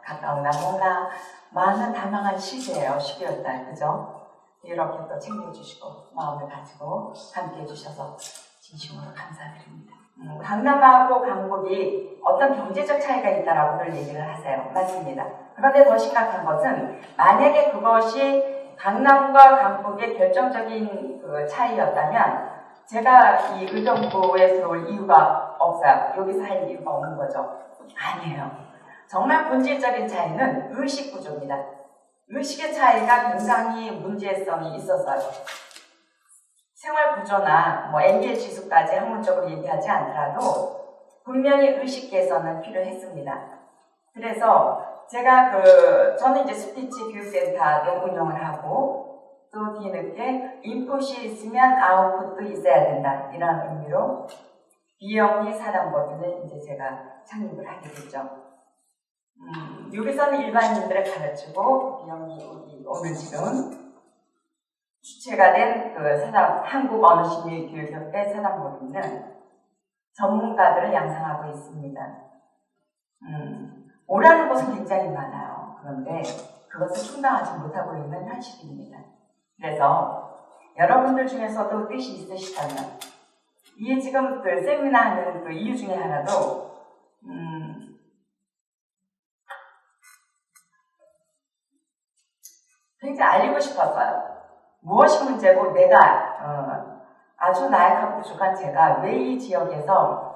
가까우나 뭐나 많은 다망한 시기예요. 12월달, 그죠? 이렇게 또 챙겨주시고 마음을 가지고 함께 해주셔서 진심으로 감사드립니다. 강남하고 강북이 어떤 경제적 차이가 있다라고들 얘기를 하세요. 맞습니다. 그런데 더 심각한 것은 만약에 그것이 강남과 강북의 결정적인 그 차이였다면 제가 이 의정부에 들어올 이유가 없어요. 여기서 할 이유가 없는 거죠. 아니에요. 정말 본질적인 차이는 의식 구조입니다. 의식의 차이가 굉장히 문제성이 있었어요. 생활 구조나 뭐 MBA 지수까지 학문적으로 얘기하지 않더라도 분명히 의식 개선은 필요했습니다. 그래서 제가 저는 이제 스피치 교육센터도 운영을 하고 또 뒤늦게 인풋이 있으면 아웃풋도 있어야 된다. 이런 의미로 비영리 사단법인을 이제 제가 창립을 하게 됐죠. 여기서는 일반인들을 가르치고 비영리 오늘 지금 주체가 된 한국 언어심리교육협회 사단법인은 전문가들을 양성하고 있습니다. 오라는 곳은 굉장히 많아요. 그런데 그것을 충당하지 못하고 있는 현실입니다. 그래서 여러분들 중에서도 뜻이 있으시다면 이게 지금 세미나 하는 이유 중에 하나도 굉장히 알리고 싶었어요. 무엇이 문제고 내가 아주 나약하고 부족한 제가 왜 이 지역에서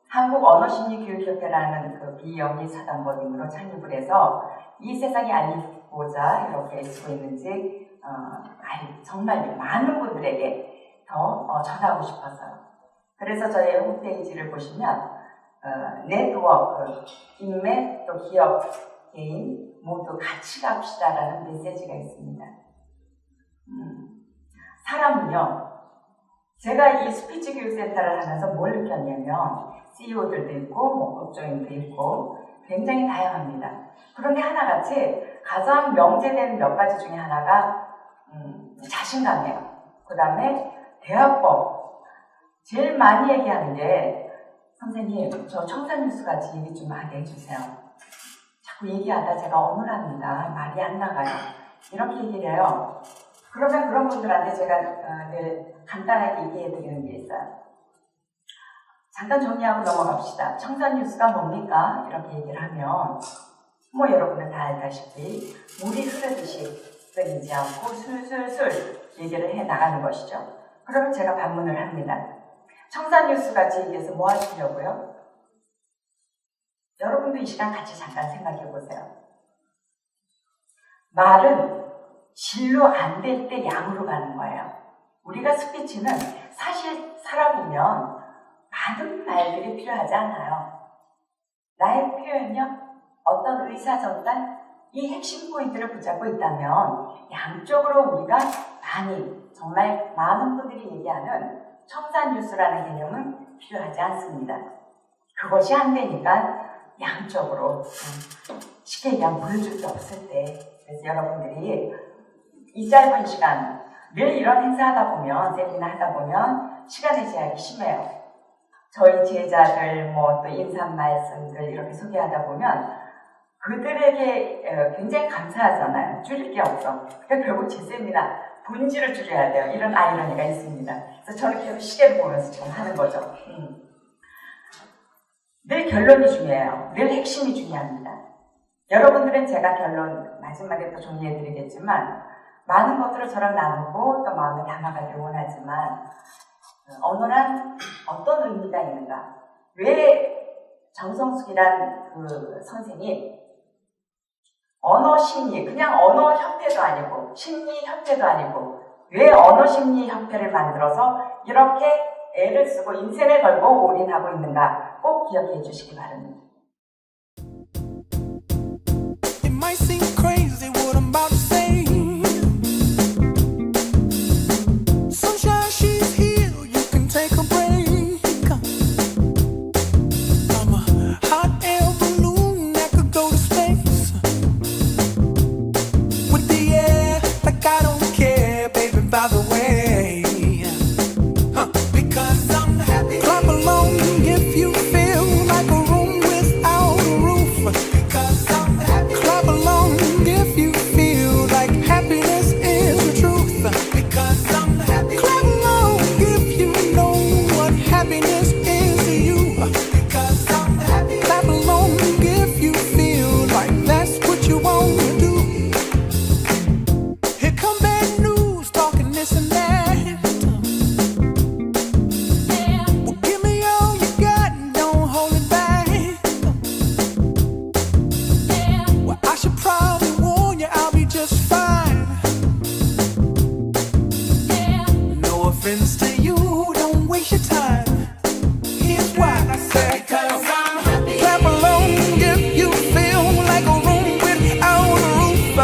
한국 언어심리교육협회라는 그 비영리 사단법인으로 창립을 해서 이 세상에 알리고자 이렇게 쓰고 있는지 정말 많은 분들에게 더 전하고 싶었어요. 그래서 저희 홈페이지를 보시면 네트워크, 인맥, 또 기업, 개인 모두 같이 갑시다라는 메시지가 있습니다. 사람은요, 제가 이 스피치 교육센터를 하면서 뭘 느꼈냐면 CEO들도 있고 뭐 법조인도 있고 굉장히 다양합니다. 그런데 하나같이 가장 명제되는 몇 가지 중에 하나가 자신감이에요. 그 다음에 대화법. 제일 많이 얘기하는 게 선생님 저 청산뉴스 같이 얘기 좀 하게 해주세요. 자꾸 얘기하다 제가 어눌합니다. 말이 안 나가요. 이렇게 얘기를 해요. 그러면 그런 분들한테 제가 늘 간단하게 얘기해 드리는 게 있어요. 잠깐 정리하고 넘어갑시다. 청산뉴스가 뭡니까? 이렇게 얘기를 하면 뭐 여러분은 다 알다시피 물이 흐르듯이 끊이지 않고 술술술 얘기를 해 나가는 것이죠. 그러면 제가 반문을 합니다. 청산뉴스 같이 얘기해서 뭐 하시려고요? 여러분도 이 시간 같이 잠깐 생각해 보세요. 말은 질로 안 될 때 양으로 가는 거예요. 우리가 스피치는 사실 살아보면 많은 말들이 필요하지 않아요. 나의 표현력, 어떤 의사 전달, 이 핵심 포인트를 붙잡고 있다면 양쪽으로 우리가 정말 많은 분들이 얘기하는 청산뉴스라는 개념은 필요하지 않습니다. 그것이 안 되니까 양쪽으로 쉽게 그냥 보여줄 수 없을 때 그래서 여러분들이 이 짧은 시간 늘 이런 행사 하다 보면 세미나 하다 보면 시간의 제약이 심해요. 저희 제자들 또 인사 말씀들 이렇게 소개하다 보면 그들에게 굉장히 감사하잖아요. 줄일 게 없어. 그러니까 결국 제 세미나 본질을 줄여야 돼요. 이런 아이러니가 있습니다. 그래서 저는 계속 시계를 보면서 지금 하는 거죠. 늘 결론이 중요해요. 늘 핵심이 중요합니다. 여러분들은 제가 결론 마지막에 또 정리해드리겠지만 많은 것들을 저랑 나누고 또 마음에 담아가길 원하지만 언어란 어떤 의미가 있는가? 왜 정성숙이란 그 선생이 언어심리, 그냥 언어협회도 아니고 심리협회도 아니고 왜 언어심리협회를 만들어서 이렇게 애를 쓰고 인생을 걸고 올인하고 있는가 꼭 기억해 주시기 바랍니다. It might seem crazy what I'm about to say. Sunshine, she's here, you can take a break. I'm a hot air balloon that could go to space. With the air, like I don't care, baby, by the way. Because I'm happy. Clap along if you feel like a room without a roof. Because I'm happy. happens to you, don't waste your time. Here's why I say, cause I'm happy. Clap along if you feel like a room without a roof.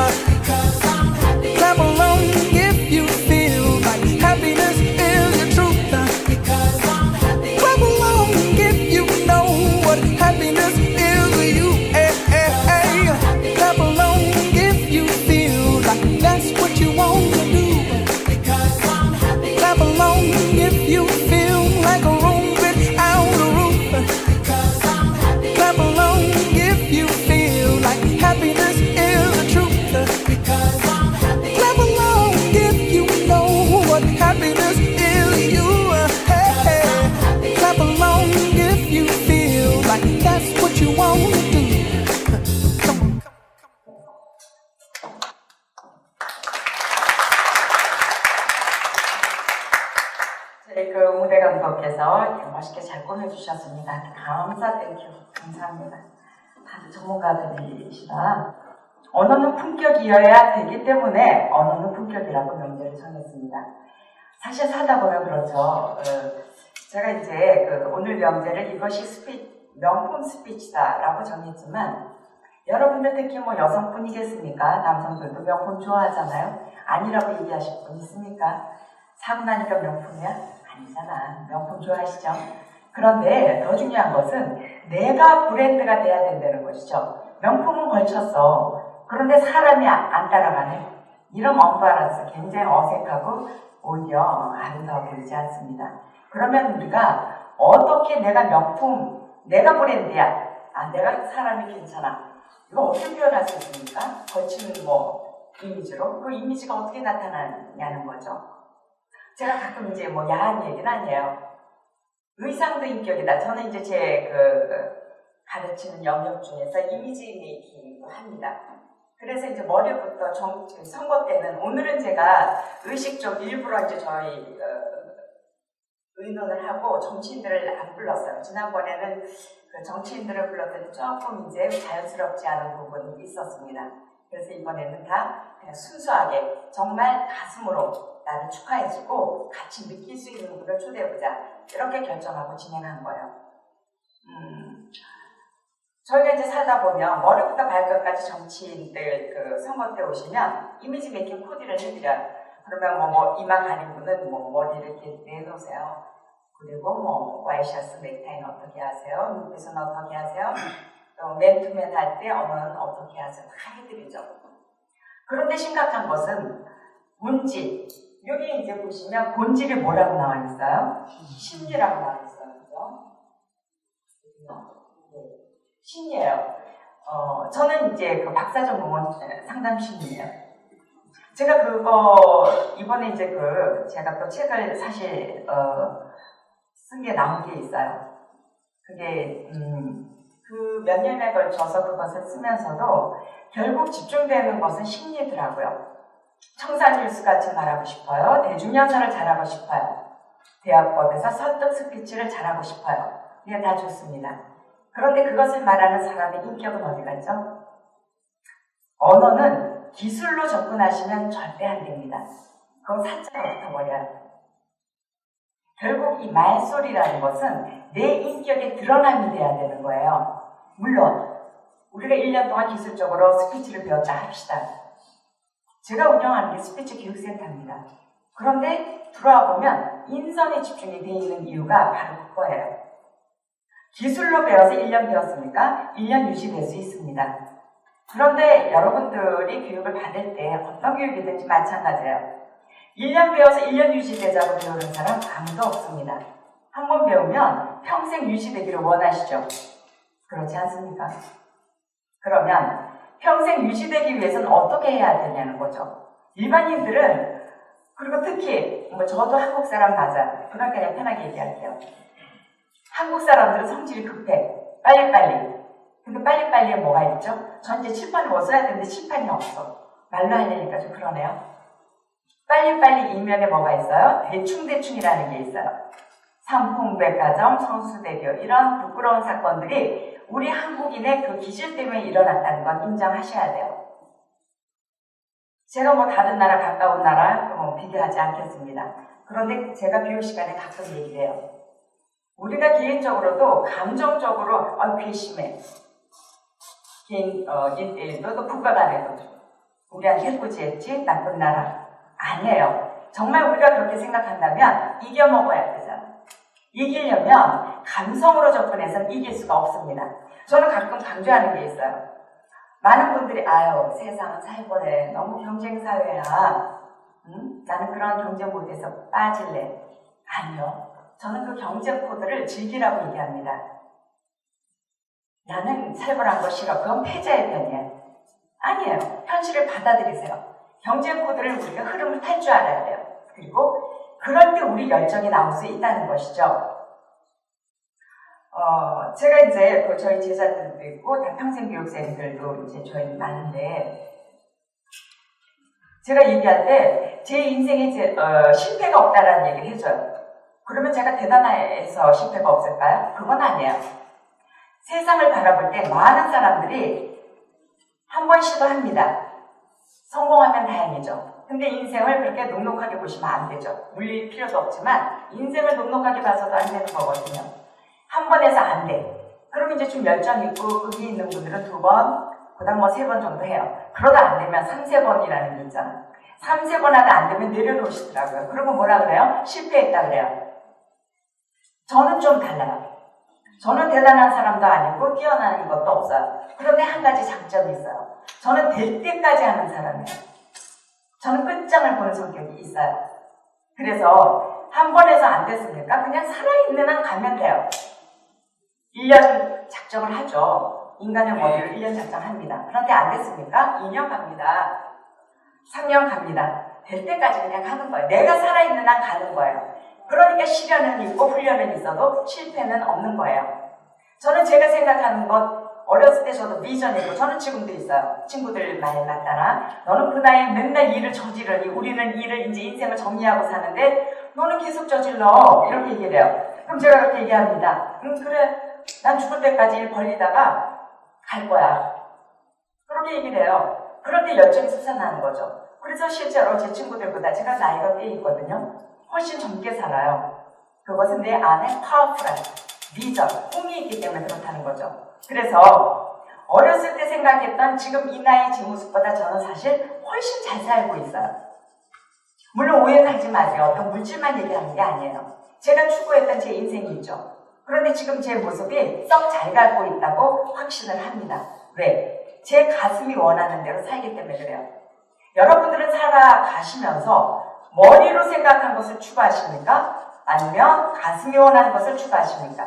Cause I'm happy. Clap along if you feel like happiness is the truth. Because I'm happy. Clap along if you know what happiness is to you. Clap along if you feel like that's what you want to do. Because I'm happy. Clap along if you feel like a room without a roof. Because I'm happy. Clap along if you feel like happiness is the truth. Because I'm happy. Clap along if you know what happiness is to you. Hey, clap along if you feel like that's what you want to do. Come on. 저희 그 무대 감독께서 멋있게 잘 꾸며주셨습니다. 감사합니다. 다들 전문가들이시다. 언어는 품격이어야 되기 때문에 언어는 품격이라고 명제를 정했습니다. 사실 살다 보면 그렇죠. 제가 이제 오늘 명제를 이것이 명품 스피치다라고 정했지만 여러분들 특히 뭐 여성분이겠습니까? 남성들도 명품 좋아하잖아요. 아니라고 얘기하실 분 있습니까? 사고 나니까 명품이야? 아니잖아. 명품 좋아하시죠? 그런데 더 중요한 것은 내가 브랜드가 돼야 된다는 것이죠. 명품은 걸쳤어. 그런데 사람이 안 따라가네. 이런 언밸런스 굉장히 어색하고 오히려 아름다워 보이지 않습니다. 그러면 우리가 어떻게 내가 명품, 내가 브랜드야. 내가 사람이 괜찮아. 이거 어떻게 표현할 수 있습니까? 걸치는 이미지로. 그 이미지가 어떻게 나타나냐는 거죠. 제가 가끔 이제 야한 얘기는 아니에요. 의상도 인격이다. 저는 이제 제 가르치는 영역 중에서 이미지 메이킹도 합니다. 그래서 이제 머리부터 선거 때는 오늘은 제가 의식적 일부러 이제 저희 의논을 하고 정치인들을 안 불렀어요. 지난번에는 정치인들을 불렀더니 조금 이제 자연스럽지 않은 부분이 있었습니다. 그래서 이번에는 다 그냥 순수하게 정말 가슴으로 나를 축하해주고 같이 느낄 수 있는 분을 초대해보자. 이렇게 결정하고 진행한 거예요. 저희가 이제 살다 보면 머리부터 발끝까지 정치인들 선거 때 오시면 이미지 메이킹 코디를 해드려요. 그러면 이마 가린 분은 머리를 이렇게 내놓으세요. 그리고 와이셔츠 넥타이는 어떻게 하세요? 눈빛은 어떻게 하세요? 또 맨투맨 할 때 언어는 어떻게 하세요? 다 해드리죠. 그런데 심각한 것은 문질. 여기 이제 보시면 본질이 뭐라고 나와 있어요? 심리라고 나와 있어요. 그죠? 네. 심리예요. 저는 이제 박사 전공은 상담 심리예요. 제가 이번에 이제 제가 또 책을 사실, 쓴 게 나온 게 있어요. 그게, 몇 년에 걸쳐서 그것을 쓰면서도 결국 집중되는 것은 심리더라고요. 청산일수 같이 말하고 싶어요. 대중연설을 잘하고 싶어요. 대학법에서 설득 스피치를 잘하고 싶어요. 이게 다 좋습니다. 그런데 그것을 말하는 사람의 인격은 어디 갔죠? 언어는 기술로 접근하시면 절대 안 됩니다. 그건 사자가 붙어버려요. 결국 이 말소리라는 것은 내 인격의 드러남이 돼야 되는 거예요. 물론 우리가 1년 동안 기술적으로 스피치를 배웠다 합시다. 제가 운영하는 게 스피치 교육센터입니다. 그런데 들어와 보면 인성에 집중이 되어 있는 이유가 바로 그거예요. 기술로 배워서 1년 배웠습니까? 1년 유지될 수 있습니다. 그런데 여러분들이 교육을 받을 때 어떤 교육이든지 마찬가지예요. 1년 배워서 1년 유지되자고 배우는 사람 아무도 없습니다. 한 번 배우면 평생 유지되기를 원하시죠? 그렇지 않습니까? 그러면 평생 유지되기 위해서는 어떻게 해야 되냐는 거죠. 일반인들은, 그리고 특히 저도 한국 사람 맞아요. 그러니까 그냥 편하게 얘기할게요. 한국 사람들은 성질이 급해. 빨리빨리. 근데 빨리빨리에 뭐가 있죠? 전 이제 칠판을 뭐 써야 되는데 칠판이 없어. 말로 하려니까 좀 그러네요. 빨리빨리 이면에 뭐가 있어요? 대충대충이라는 게 있어요. 삼풍백화점, 성수대교 이런 부끄러운 사건들이 우리 한국인의 그 기질 때문에 일어났다는 건 인정하셔야 돼요. 제가 다른 나라 가까운 나라 비교하지 않겠습니다. 그런데 제가 교육 시간에 가끔 얘기를 해요. 우리가 개인적으로도 감정적으로 괘씸해. 개인 1대1도 또 국가 간에도 우리한테 해코지했지 나쁜 나라 아니에요. 정말 우리가 그렇게 생각한다면 이겨먹어야 되잖아. 이기려면 감성으로 접근해서는 이길 수가 없습니다. 저는 가끔 강조하는 게 있어요. 많은 분들이 아유 세상은 살벌해 너무 경쟁사회야. 나는 그런 경쟁 모드에서 빠질래. 아니요. 저는 그 경쟁 코드를 즐기라고 얘기합니다. 나는 살벌한 거 싫어. 그건 패자의 편이에요. 아니에요. 현실을 받아들이세요. 경쟁 코드를 우리가 흐름을 탈 줄 알아야 돼요. 그리고 그럴 때 우리 열정이 나올 수 있다는 것이죠. 제가 이제 저희 제자들도 있고 다 평생교육생들도 이제 저희 많은데 제가 얘기할 때 제 인생에 실패가 없다라는 얘기를 해줘요. 그러면 제가 대단해서 실패가 없을까요? 그건 아니에요. 세상을 바라볼 때 많은 사람들이 한 번 시도합니다. 성공하면 다행이죠. 근데 인생을 그렇게 녹록하게 보시면 안 되죠. 물릴 필요도 없지만 인생을 녹록하게 봐서도 안 되는 거거든요. 한 번 해서 안 돼. 그럼 이제 좀 열정 있고 의미 있는 분들은 2번, 그 다음 뭐 3번 정도 해요. 그러다 안 되면 3, 4번이라는 게 있잖아. 3, 4번 하다 안 되면 내려놓으시더라고요. 그러면 뭐라 그래요? 실패했다 그래요. 저는 좀 달라요. 저는 대단한 사람도 아니고 뛰어나는 것도 없어요. 그런데 한 가지 장점이 있어요. 저는 될 때까지 하는 사람이에요. 저는 끝장을 보는 성격이 있어요. 그래서 한 번 해서 안 됐습니까? 그냥 살아있는 한 가면 돼요. 1년 작정을 하죠. 인간의 머리를 1년 작정합니다. 그런데 안 됐습니까? 2년 갑니다. 3년 갑니다. 될 때까지 그냥 하는 거예요. 내가 살아있는 한 가는 거예요. 그러니까 시련은 있고 훈련은 있어도 실패는 없는 거예요. 저는 제가 생각하는 것 어렸을 때 저도 비전이 있고 저는 지금도 있어요. 친구들 말 맞다나 너는 그 나이에 맨날 일을 저지르니 우리는 일을 이제 인생을 정리하고 사는데 너는 계속 저질러 이렇게 얘기를 해요. 그럼 제가 그렇게 얘기합니다. 그래 난 죽을 때까지 일 벌리다가 갈 거야. 그렇게 얘기를 해요. 그럴 때 열정이 솟아나는 거죠. 그래서 실제로 제 친구들보다 제가 나이가 꽤 있거든요. 훨씬 젊게 살아요. 그것은 내 안에 파워풀한 비전, 꿈이 있기 때문에 그렇다는 거죠. 그래서 어렸을 때 생각했던 지금 이 나이 제 모습보다 저는 사실 훨씬 잘 살고 있어요. 물론 오해하지 마세요. 어떤 물질만 얘기하는 게 아니에요. 제가 추구했던 제 인생이 있죠. 그런데 지금 제 모습이 썩 잘 가고 있다고 확신을 합니다. 왜? 제 가슴이 원하는 대로 살기 때문에 그래요. 여러분들은 살아가시면서 머리로 생각한 것을 추구하십니까? 아니면 가슴이 원하는 것을 추구하십니까?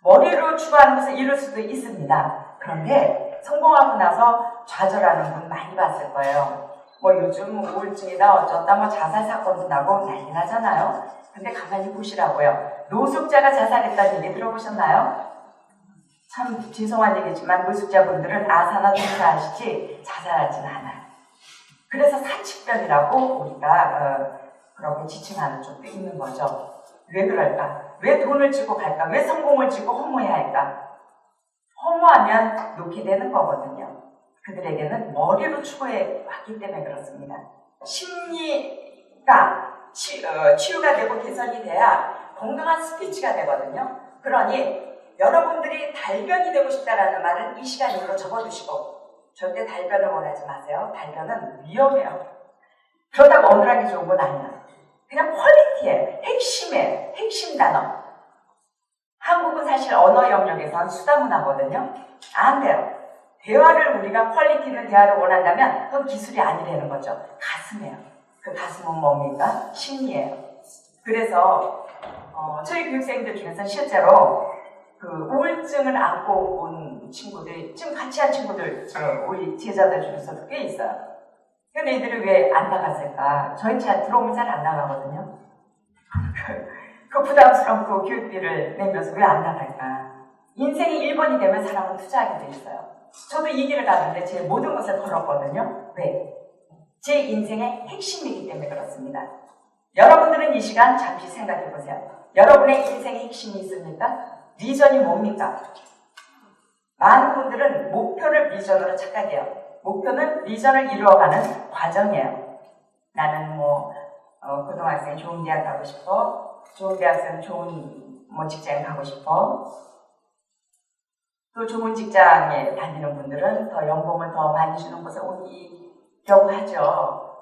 머리로 추구하는 것을 이룰 수도 있습니다. 그런데 성공하고 나서 좌절하는 분 많이 봤을 거예요. 뭐 요즘 우울증이다 어쩌다 뭐 자살 사건도 나고 난리 나잖아요. 근데 가만히 보시라고요. 노숙자가 자살했다는 얘기 들어보셨나요? 참 죄송한 얘기지만 노숙자분들은 아사나 동사하시지 자살하지는 않아요. 그래서 사칙변이라고 우리가 그렇게 지칭하는 쪽도 있는 거죠. 왜 그럴까? 왜 돈을 주고 갈까? 왜 성공을 주고 허무해야 할까? 허무하면 놓게 되는 거거든요. 그들에게는 머리로 추구해 왔기 때문에 그렇습니다. 심리가 치유가 되고 개선이 돼야 건강한 스피치가 되거든요. 그러니 여러분들이 달변이 되고 싶다라는 말은 이 시간으로 적어두시고 절대 달변을 원하지 마세요. 달변은 위험해요. 그렇다고 어느하기 좋은 건 아니야. 그냥 퀄리티에 핵심에 핵심 단어. 한국은 사실 언어 영역에선 수다문화거든요. 안 돼요. 대화를 우리가 퀄리티 있는 대화를 원한다면 그건 기술이 아니라는 거죠. 가슴이에요. 그 가슴은 뭡니까? 심리예요. 그래서 저희 교육생들 중에서 실제로 그 우울증을 안고 온 친구들, 지금 같이 한 친구들, 우리 제자들 중에서도 꽤 있어요. 근데 이들이 왜 안 나갔을까? 저희 들어오면 잘 안 나가거든요. 그 부담스러운 그 교육비를 내면서 왜 안 나갈까? 인생이 1번이 되면 사람은 투자하게 돼 있어요. 저도 이 길을 가는데 제 모든 것을 걸었거든요. 왜? 제 인생의 핵심이기 때문에 그렇습니다. 여러분들은 이 시간 잠시 생각해 보세요. 여러분의 인생의 핵심이 있습니까? 비전이 뭡니까? 많은 분들은 목표를 비전으로 착각해요. 목표는 비전을 이루어가는 과정이에요. 나는 고등학생 좋은 대학 가고 싶어. 좋은 대학생 좋은 직장 가고 싶어. 또 좋은 직장에 다니는 분들은 더 연봉을 더 많이 주는 곳에 오기려고 하죠.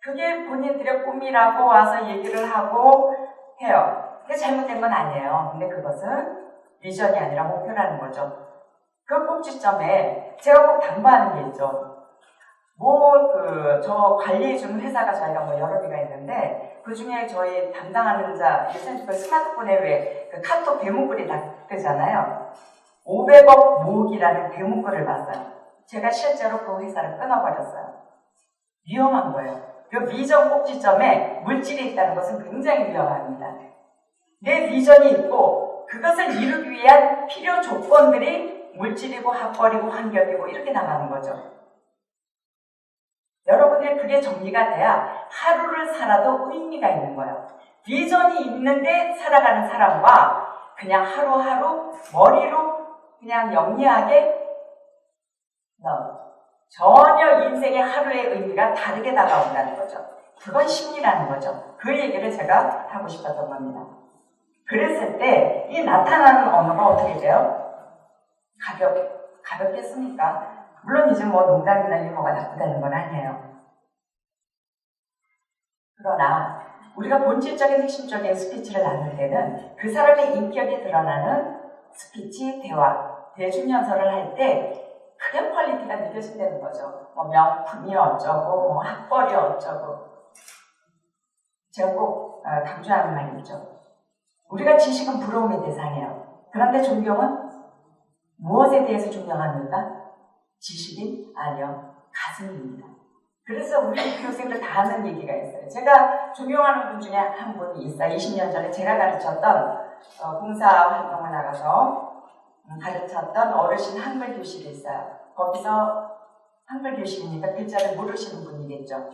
그게 본인들의 꿈이라고 와서 얘기를 하고 해요. 그게 잘못된 건 아니에요. 근데 그것은 비전이 아니라 목표라는 거죠. 그 꼭지점에 제가 꼭 당부하는 게 있죠. 저 관리해주는 회사가 저희가 여러 개가 있는데, 그 중에 저희 담당하는 자, 그 스마트폰에 왜 그 카톡 대문글이 다 뜨잖아요. 500억 모으기라는 대문글을 봤어요. 제가 실제로 그 회사를 끊어버렸어요. 위험한 거예요. 그 비전 꼭지점에 물질이 있다는 것은 굉장히 위험합니다. 내 비전이 있고, 그것을 이루기 위한 필요 조건들이 물질이고 학벌이고 환경이고 이렇게 나가는 거죠. 여러분들이 그게 정리가 돼야 하루를 살아도 의미가 있는 거예요. 비전이 있는데 살아가는 사람과 그냥 하루하루 머리로 그냥 영리하게 전혀 인생의 하루의 의미가 다르게 다가온다는 거죠. 그건 심리라는 거죠. 그 얘기를 제가 하고 싶었던 겁니다. 그랬을 때 이 나타나는 언어가 어떻게 돼요? 가볍게 씁니까? 물론 이제 농담이나 유머가 나쁘다는 건 아니에요. 그러나 우리가 본질적인 핵심적인 스피치를 나눌 때는 그 사람의 인격이 드러나는 스피치, 대화, 대중연설을 할 때 그런 퀄리티가 느껴진다는 거죠. 명품이 어쩌고, 학벌이 어쩌고. 제가 꼭 강조하는 말이 있죠. 우리가 지식은 부러움의 대상이에요. 그런데 존경은 무엇에 대해서 존경합니까? 지식인? 아니요. 가슴입니다. 그래서 우리 교생들 다 하는 얘기가 있어요. 제가 존경하는 분 중에 한 분이 있어요. 20년 전에 제가 가르쳤던 봉사활동을 나가서 가르쳤던 어르신 한글 교실이 있어요. 거기서 한글 교실이니까 글자를 모르시는 분이겠죠.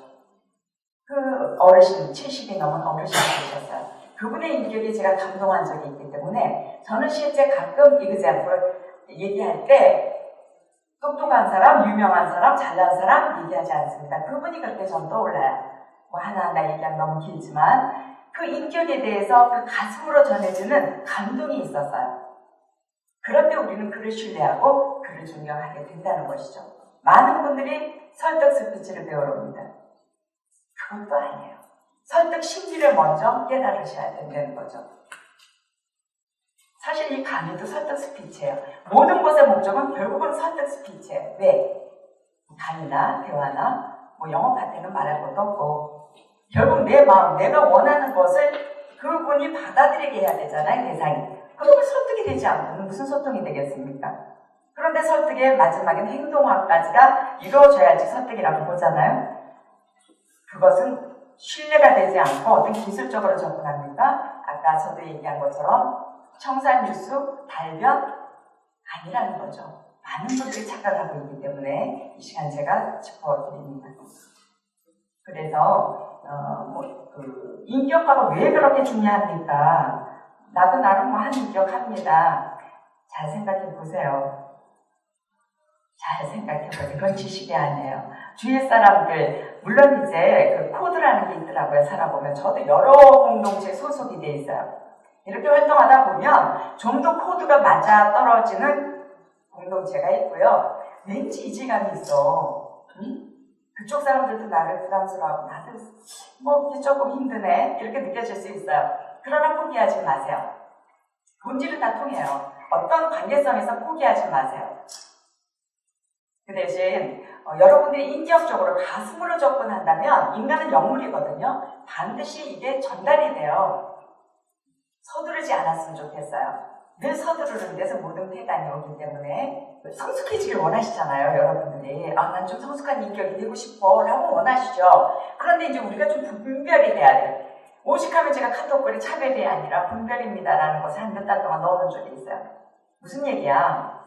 그 어르신, 70이 넘은 어르신이 계셨어요. 그분의 인격에 제가 감동한 적이 있기 때문에 저는 실제 가끔 example 얘기할 때 똑똑한 사람, 유명한 사람, 잘난 사람 얘기하지 않습니다. 그분이 그렇게 전 떠올라요. 하나하나 얘기하면 너무 길지만 그 인격에 대해서 그 가슴으로 전해지는 감동이 있었어요. 그럴 때 우리는 그를 신뢰하고 그를 존경하게 된다는 것이죠. 많은 분들이 설득 스피치를 배우러 옵니다. 그것도 아니에요. 설득 심리를 먼저 깨달으셔야 된다는 거죠. 사실 이 강의도 설득 스피치예요. 모든 것의 목적은 결국은 설득 스피치예요. 왜? 강의나 대화나 영어 파트는 말할 것도 없고 결국 내 마음, 내가 원하는 것을 그분이 받아들이게 해야 되잖아요. 대상이. 그러면 설득이 되지 않으면 무슨 소통이 되겠습니까? 그런데 설득의 마지막엔 행동화까지가 이루어져야지 설득이라고 보잖아요. 그것은 신뢰가 되지 않고 어떤 기술적으로 접근합니까? 아까 저도 얘기한 것처럼 청산유수, 달변 아니라는 거죠. 많은 분들이 착각하고 있기 때문에 이 시간 제가 짚어드립니다. 그래서 인격화가 왜 그렇게 중요합니까? 나도 나름 한 인격합니다. 잘 생각해 보세요. 잘 생각해 보세요. 그건 지식이 아니에요. 주위 사람들 물론 이제 그 코드라는 게 있더라고요. 살아보면 저도 여러 공동체 소속이 돼 있어요. 이렇게 활동하다 보면 좀 더 코드가 맞아 떨어지는 공동체가 있고요. 왠지 이질감이 있어. 그쪽 사람들도 나를 부담스러워하고 나도 조금 힘드네 이렇게 느껴질 수 있어요. 그러나 포기하지 마세요. 본질은 다 통해요. 어떤 관계성에서 포기하지 마세요. 그 대신 여러분들이 인격적으로 가슴으로 접근한다면 인간은 영물이거든요. 반드시 이게 전달이 돼요. 서두르지 않았으면 좋겠어요. 늘 서두르는 데서 모든 폐단이 오기 때문에 성숙해지길 원하시잖아요. 여러분들이. 난 좀 성숙한 인격이 되고 싶어 라고 원하시죠. 그런데 이제 우리가 좀 분별이 돼야 돼요. 오직하면 제가 카톡글이 차별이 아니라 분별입니다 라는 것을 한 몇 달 동안 넣어놓은 적이 있어요. 무슨 얘기야?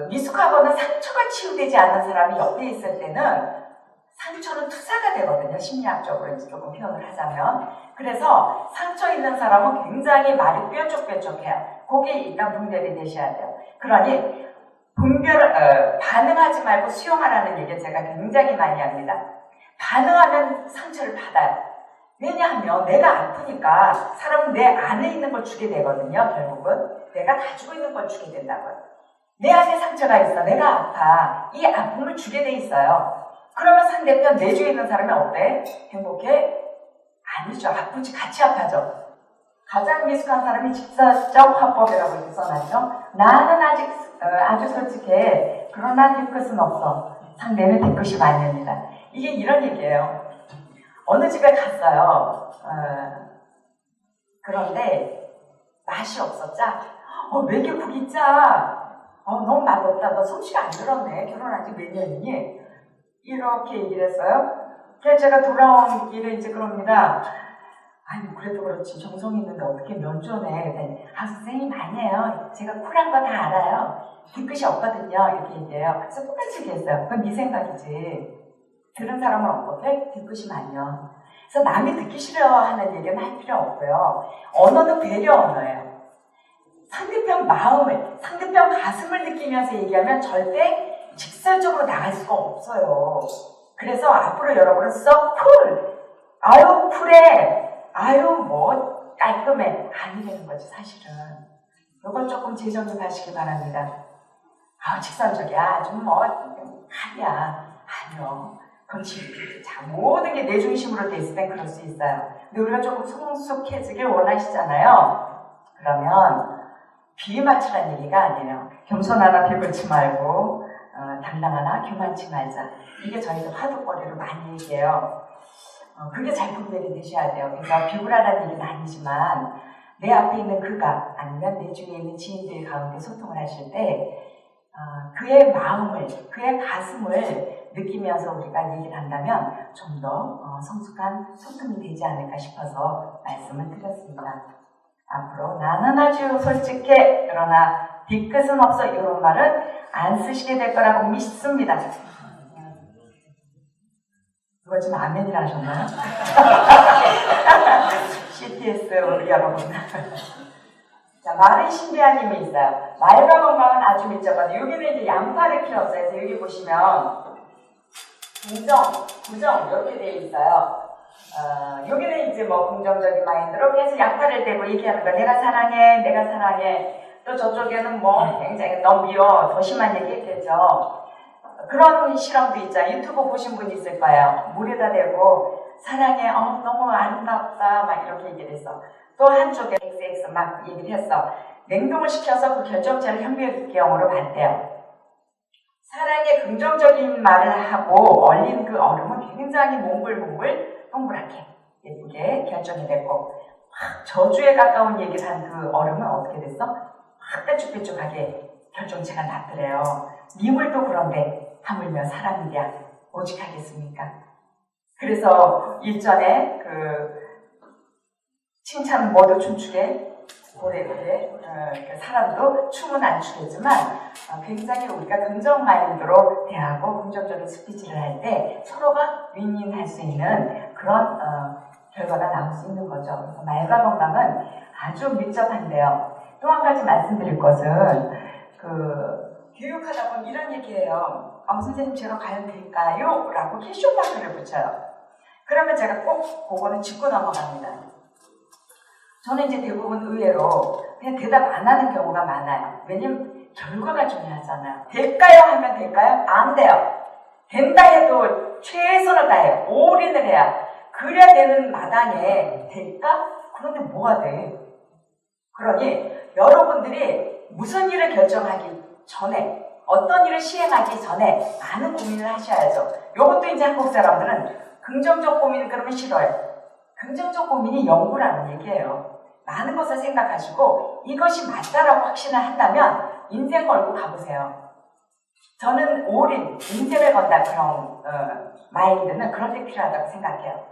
미숙하거나 상처가 치유되지 않은 사람이 옆에 있을 때는 상처는 투사가 되거든요. 심리학적으로 이제 조금 표현을 하자면. 그래서 상처 있는 사람은 굉장히 말이 뾰족뾰족해요. 거기에 일단 분별이 되셔야 돼요. 그러니 반응하지 말고 수용하라는 얘기를 제가 굉장히 많이 합니다. 반응하면 상처를 받아요. 왜냐하면 내가 아프니까 사람은 내 안에 있는 걸 주게 되거든요. 결국은 내가 가지고 있는 걸 주게 된다고요. 내 안에 상처가 있어. 내가 아파. 이 아픔을 주게 돼 있어요. 그러면 상대편 내 주위에 있는 사람이 어때? 행복해? 아니죠. 아프지. 같이 아파죠. 가장 미숙한 사람이 직사적 화법이라고 이렇게 써놨죠. 나는 아직 아주 솔직해. 그러나 뒤끝은 없어. 상대는 뒤끝이 많습니다. 이게 이런 얘기예요. 어느 집에 갔어요. 그런데 맛이 없어. 짜. 왜 이렇게 국이 짜? 너무 맛없다. 너 솜씨가 안 들었네. 결혼한 지 몇 년이니? 이렇게 얘기를 했어요. 그래서 제가 돌아온 길에 이제 그럽니다. 아니, 그래도 그렇지. 정성이 있는데 어떻게 면전해. 그랬더니, 선생님 아니에요. 제가 쿨한 거 다 알아요. 뒤끝이 없거든요. 이렇게 얘기해요. 그래서 똑같이 얘기했어요. 그건 네 생각이지. 들은 사람은 어떻게? 뒤끝이 많요. 그래서 남이 듣기 싫어하는 얘기는 할 필요 없고요. 언어는 배려 언어예요. 상대편 마음을, 상대편 가슴을 느끼면서 얘기하면 절대 직설적으로 나갈 수가 없어요. 그래서 앞으로 여러분은 so cool. 아유, 쿨해. 아유, 뭐, 깔끔해. 아니 되는 거지, 사실은. 이걸 조금 재정립 하시기 바랍니다. 직설적이야. 좀 아니야. 아니요. 그렇지. 자, 모든 게 내 중심으로 돼 있을 땐 그럴 수 있어요. 근데 우리가 조금 성숙해지길 원하시잖아요. 그러면 비맞추라는 얘기가 아니에요. 겸손하나 비굴치 말고 당당하나 교만치 말자. 이게 저희도 화두거리로 많이 얘기해요. 그게 잘 분별이 되셔야 돼요. 그래서 비굴하다는 얘기는 아니지만 내 앞에 있는 그가 아니면 내 주위에 있는 지인들 가운데 소통을 하실 때 그의 마음을, 그의 가슴을 느끼면서 우리가 얘기를 한다면 좀 더 성숙한 소통이 되지 않을까 싶어서 말씀을 드렸습니다. 앞으로 나는 아주 솔직해. 그러나 뒤끝은 없어. 이런 말은 안 쓰시게 될 거라고 믿습니다. 이거 지금 아멘이라 하셨나요? CTS 우리 여러분. 자, 말은 신비한 힘이 있어요. 말과 건강은 아주 밀접하다. 여기는 이제 양파를 키웠어요. 그래서 여기 보시면 긍정, 부정 이렇게 되어 있어요. 여기는 이제 뭐 긍정적인 마인드로 그래서 양파를 대고 얘기하는 거야. 내가 사랑해, 내가 사랑해. 또 저쪽에는 뭐 굉장히 너 미워, 더 심한 얘기 했겠죠. 그런 실험도 있잖아요. 유튜브 보신 분 있을 거예요. 물에다 대고 사랑해, 너무 아름답다 막 이렇게 얘기를 했어. 또 한쪽에 XX 막 얘기를 했어. 냉동을 시켜서 그 결정체를 현미경으로 봤대요. 사랑의 긍정적인 말을 하고 얼린 그 얼음은 굉장히 몽글몽글 동그랗게 예쁘게 결정이 됐고 저주에 가까운 얘기를 한 그 얼음은 어떻게 됐어? 확 빼쭉빼쭉하게 결정체가 났더래요. 미물도 그런데 하물며 사람이랴 오직 하겠습니까? 그래서 일전에 그 칭찬 모두 춤추게 고래고래 사람도 춤은 안 추겠지만 굉장히 우리가 긍정 마인드로 대하고 긍정적인 스피치를 할 때 서로가 윈윈할 수 있는 그런 결과가 나올 수 있는 거죠. 그래서 말과 건강은 아주 밀접한데요. 또 한 가지 말씀드릴 것은 교육하다 보면 이런 얘기예요. 선생님 제가 과연 될까요? 라고 캐쇼 마크를 붙여요. 그러면 제가 꼭 그거는 짚고 넘어갑니다. 저는 이제 대부분 의외로 그냥 대답 안 하는 경우가 많아요. 왜냐면 결과가 중요하잖아요. 될까요? 하면 될까요? 안 돼요. 된다 해도 최선을 다해요. 올인을 해야. 그래야 되는 마당에 될까? 그런데 뭐가 돼? 그러니 여러분들이 무슨 일을 결정하기 전에 어떤 일을 시행하기 전에 많은 고민을 하셔야죠. 이것도 이제 한국 사람들은 긍정적 고민 그러면 싫어요. 긍정적 고민이 연구라는 얘기예요. 많은 것을 생각하시고 이것이 맞다라고 확신을 한다면 인생 걸고 가보세요. 저는 올인, 인생을 건다 그런 마인드는 그런 데 필요하다고 생각해요.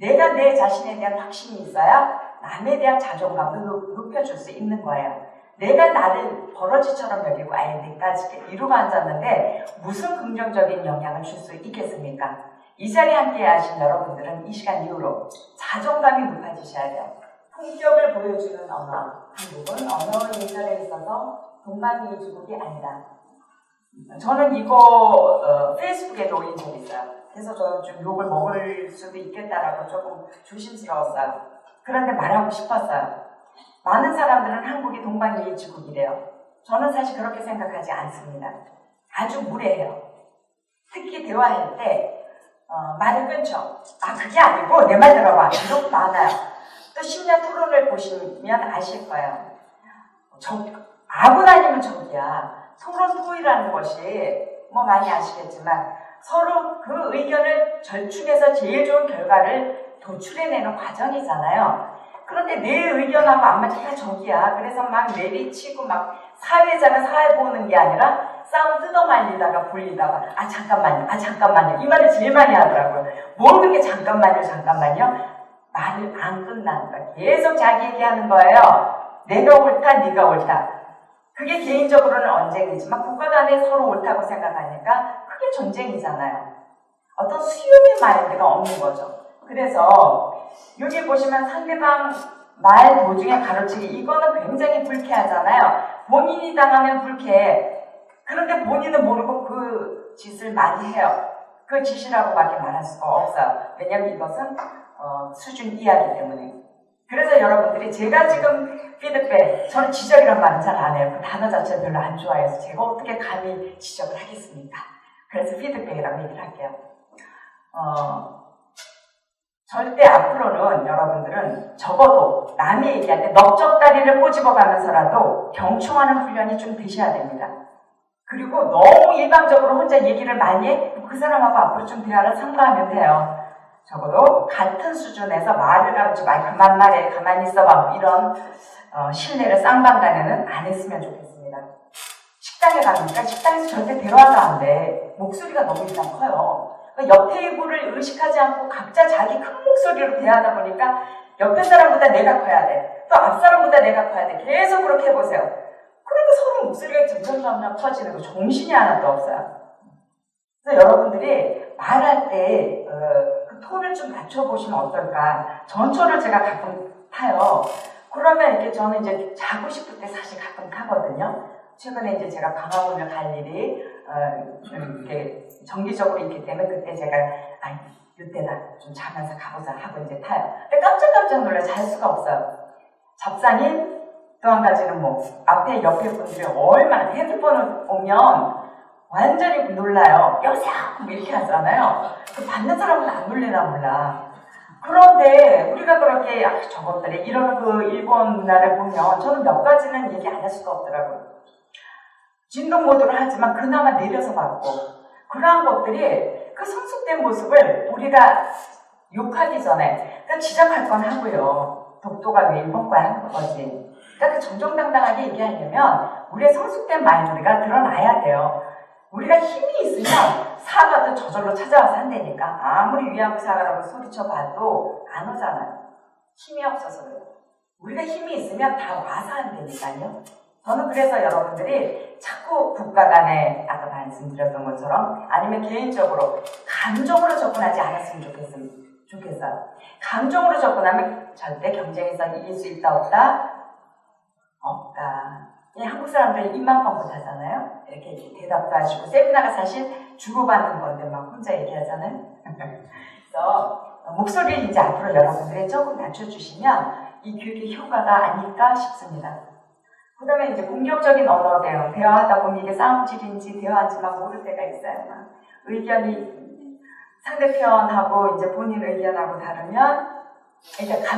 내가 내 자신에 대한 확신이 있어야 남에 대한 자존감도 높여줄 수 있는 거예요. 내가 나를 버러지처럼 여기고 내까지 이루고 앉았는데 무슨 긍정적인 영향을 줄 수 있겠습니까? 이 자리에 함께 하신 여러분들은 이 시간 이후로 자존감이 높아지셔야 돼요. 품격을 보여주는 언어. 한국은 언어 예절에 있어서 돈만 위주국이 아니다. 저는 이거 페이스북에도 올린 적이 있어요. 그래서 저는 좀 욕을 먹을 수도 있겠다라고 조금 조심스러웠어요. 그런데 말하고 싶었어요. 많은 사람들은 한국이 동방예의지국이래요. 저는 사실 그렇게 생각하지 않습니다. 아주 무례해요. 특히 대화할 때 말을 끊죠. 아, 그게 아니고 내 말 들어봐. 이런 거 많아요. 또 10년 토론을 보시면 아실 거예요. 아군 아니면 적이야. 토론 토의라는 것이 뭐 많이 아시겠지만 서로 그 의견을 절충해서 제일 좋은 결과를 도출해내는 과정이잖아요. 그런데 내 의견하고 안 맞으면 적이야. 그래서 막 내리치고 막 사회자가 사회 보는 게 아니라 싸움 뜯어말리다가 불리다가 아 잠깐만요 이 말을 제일 많이 하더라고요. 뭘 그렇게 잠깐만요 말을 안 끝나는 거야. 계속 자기 얘기하는 거예요. 내가 옳다 네가 옳다. 그게 개인적으로는 언쟁이지만 국가 간에 서로 옳다고 생각하니까 그게 전쟁이잖아요. 어떤 수용의 마인드가 없는 거죠. 그래서 여기 보시면 상대방 말 도중에 가로치기, 이거는 굉장히 불쾌하잖아요. 본인이 당하면 불쾌해. 그런데 본인은 모르고 그 짓을 많이 해요. 그 짓이라고밖에 말할 수가 없어요. 왜냐하면 이것은 수준 이하이기 때문에. 그래서 여러분들이 제가 지금 피드백, 저는 지적이란 말은 잘 안 해요. 그 단어 자체를 별로 안 좋아해서 제가 어떻게 감히 지적을 하겠습니까? 그래서 피드백이라고 얘기를 할게요. 절대 앞으로는 여러분들은 적어도 남이 얘기할 때 넓적다리를 꼬집어가면서라도 경청하는 훈련이 좀 되셔야 됩니다. 그리고 너무 일방적으로 혼자 얘기를 많이 해? 그 사람하고 앞으로 좀 대화를 삼가하면 돼요. 적어도 같은 수준에서 말을 가르치고 그만 말해, 가만히 있어봐, 이런 신뢰를 쌍방간에는 안 했으면 좋겠습니다. 식당에 가니까 식당에서 절대 대화가 안 돼. 목소리가 너무 일단 커요. 옆 테이블을 의식하지 않고 각자 자기 큰 목소리로 대하다 보니까 옆에 사람보다 내가 커야 돼. 또 앞 사람보다 내가 커야 돼. 계속 그렇게 해보세요. 그러니까 서로 목소리가 점점 커지는 거 정신이 하나도 없어요. 그래서 여러분들이 말할 때 그 톤을 좀 낮춰보시면 어떨까. 전철을 제가 가끔 타요. 그러면 이렇게 저는 이제 자고 싶을 때 사실 가끔 타거든요. 최근에 이제 제가 강화문을 갈 일이 좀 이렇게 정기적으로 있기 때문에 그때 제가 이때다 좀 자면서 가보자 하고 이제 타요. 근데 깜짝 놀라 잘 수가 없어요. 잡상인 또 한 가지는 뭐 앞에 옆에 분들이 얼마나 핸드폰을 오면 완전히 놀라요. 여보세요 이렇게 하잖아요. 그 받는 사람은 안 놀래나 몰라. 그런데 우리가 그렇게 저것들이 이런 그 일본 문화를 보면 저는 몇 가지는 얘기 안 할 수가 없더라고요. 진동 모드를 하지만 그나마 내려서 받고 그러한 것들이 그 성숙된 모습을 우리가 욕하기 전에 그러니까 지적할 건 하고요. 독도가 왜 일본 거야 하는 거지. 그러니까 정정당당하게 얘기하려면 우리의 성숙된 마인드가 드러나야 돼요. 우리가 힘이 있으면 사과도 저절로 찾아와서 한다니까. 아무리 위안부 사과라고 소리쳐봐도 안 오잖아요. 힘이 없어서 그래요. 우리가 힘이 있으면 다 와서 한다니까요. 저는 그래서 여러분들이 자꾸 국가 간에 아까 말씀드렸던 것처럼 아니면 개인적으로 감정으로 접근하지 않았으면 좋겠어요. 감정으로 접근하면 절대 경쟁에서 이길 수 있다 없다? 없다. 한국 사람들 입만 뻥긋 하잖아요. 이렇게 대답도 하시고 세미나가 사실 주고받는 건데 막 혼자 얘기하잖아요. 그래서 목소리를 이제 앞으로 여러분들이 조금 낮춰주시면 이 교육의 효과가 아닐까 싶습니다. 그 다음에 이제 공격적인 언어 대응. 대화하다 보면 이게 싸움질인지 대화인지 막 모를 때가 있어요. 막 의견이 상대편하고 이제 본인 의견하고 다르면 그러니까